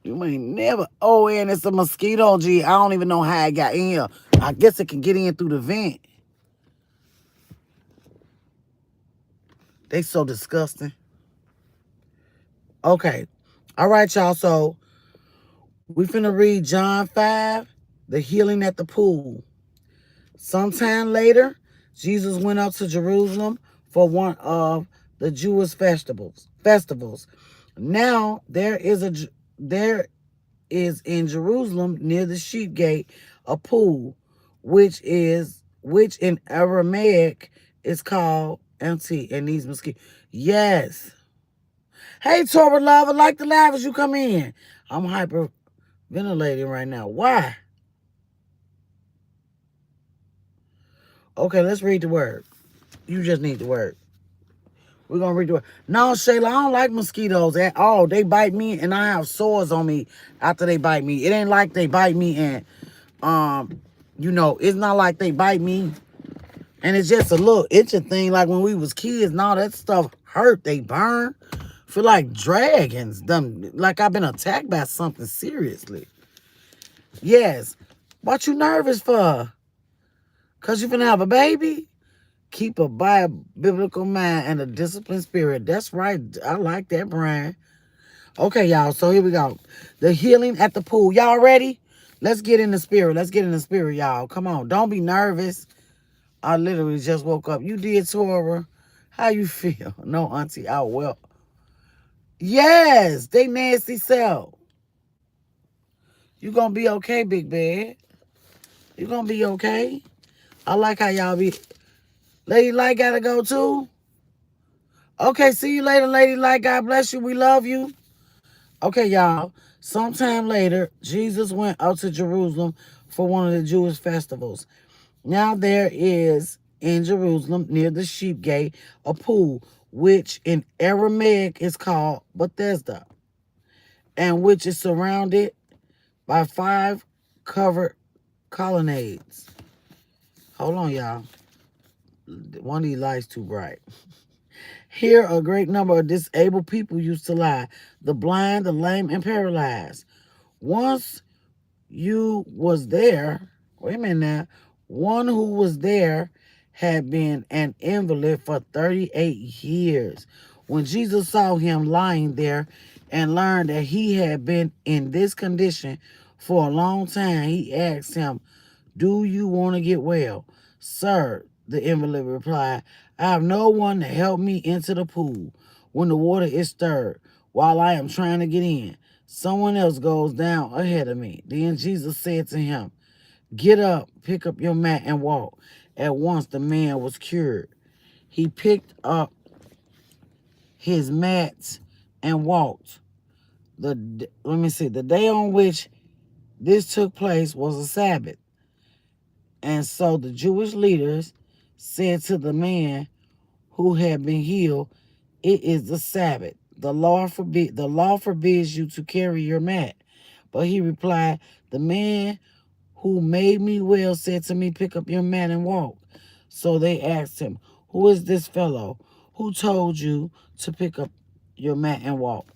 S1: You may never. Oh, and it's a mosquito, G. I don't even know how it got in here. I guess it can get in through the vent. They so disgusting. Okay. All right, y'all. So we finna read John 5, the healing at the pool. Sometime later, Jesus went up to Jerusalem for one of the Jewish festivals. Now there is in Jerusalem near the sheep gate a pool, which in Aramaic is called empty, and these mosquitoes. Yes. Hey, Torah love, I like the live as you come in. I'm hyperventilating right now. Why? Okay, let's read the word. You just need the word. We're going to read the word. No, Shayla, I don't like mosquitoes at all. They bite me, and I have sores on me after they bite me. It ain't like they bite me, and, it's not like they bite me, and it's just a little itching thing. Like when we was kids, and all that stuff hurt. They burn. Feel like dragons. Like I've been attacked by something seriously. Yes. What you nervous for? Because you finna have a baby? Keep a biblical mind and a disciplined spirit. That's right. I like that, Brian. Okay, y'all. So here we go. The healing at the pool. Y'all ready? Let's get in the spirit. Y'all. Come on. Don't be nervous. I literally just woke up. You did, Torah. How you feel? No, auntie. Oh, well. Yes. They nasty self. You gonna be okay, Big Bad. You gonna be okay. I like how y'all be. Lady Light gotta go too? Okay, see you later, Lady Light. God bless you. We love you. Okay, y'all. Sometime later, Jesus went out to Jerusalem for one of the Jewish festivals. Now there is in Jerusalem near the sheep gate a pool, which in Aramaic is called Bethesda, and which is surrounded by 5 covered colonnades. Hold on, y'all. One of these lights too bright. Here, a great number of disabled people used to lie: the blind, the lame, and paralyzed. Once you was there, wait a minute now, one who was there had been an invalid for 38 years. When Jesus saw him lying there and learned that he had been in this condition for a long time, he asked him, "Do you want to get well?" "Sir," the invalid replied, "I have no one to help me into the pool when the water is stirred, while I am trying to get in. Someone else goes down ahead of me. Then Jesus said to him, get up, pick up your mat, and walk. At once the man was cured. He picked up his mat and walked. The day on which this took place was a Sabbath. And so the Jewish leaders said to the man who had been healed, it is the Sabbath. The law forbids you to carry your mat. But he replied, the man who made me well said to me, pick up your mat and walk. So they asked him, who is this fellow? Who told you to pick up your mat and walk?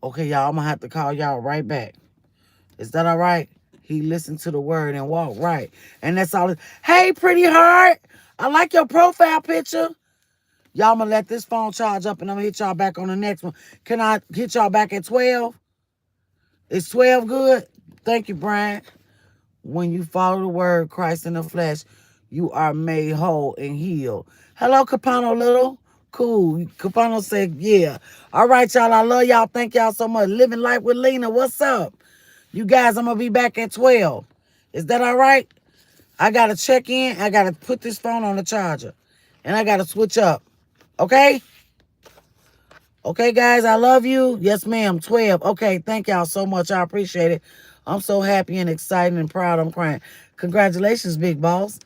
S1: Okay, y'all, I'm going to have to call y'all right back. Is that all right? He listened to the word and walked right. And that's all. Hey, pretty heart. I like your profile picture. Y'all, I'm going to let this phone charge up and I'm going to hit y'all back on the next one. Can I hit y'all back at 12? Is 12 good? Thank you, Brian. When you follow the word, Christ in the flesh, you are made whole and healed. Hello, Capano Little. Cool. Capano said, yeah. All right, y'all. I love y'all. Thank y'all so much. Living Life with Lena. What's up? You guys, I'm going to be back at 12. Is that all right? I got to check in. I got to put this phone on the charger. And I got to switch up. Okay? Okay, guys, I love you. Yes, ma'am. 12. Okay, thank y'all so much. I appreciate it. I'm so happy and excited and proud. I'm crying. Congratulations, big boss.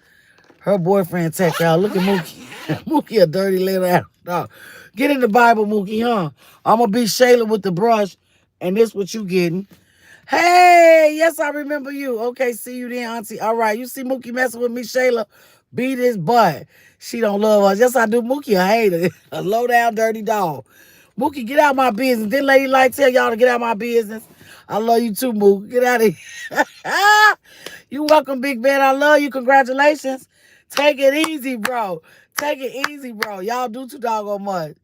S1: Her boyfriend text y'all. Look at Mookie. Mookie a dirty little ass dog. Get in the Bible, Mookie, huh? I'm going to be Shayla with the brush, and this what you getting. Hey, yes, I remember you. Okay, see you then, auntie. All right, you see Mookie messing with me, Shayla? Beat his butt. She don't love us. Yes, I do. Mookie a hater. A low-down, dirty dog. Mookie, get out my business. Didn't Lady Light tell y'all to get out my business? I love you too, Mookie. Get out of here. You welcome, Big Ben. I love you. Congratulations. Take it easy, bro. Take it easy, bro. Y'all do too doggone much.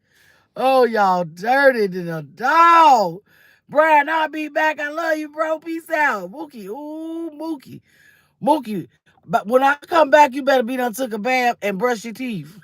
S1: Oh, y'all dirty than a dog. Brian, I'll be back. I love you, bro. Peace out. Mookie. Ooh, Mookie. Mookie. But when I come back, you better be done took a bath and brush your teeth.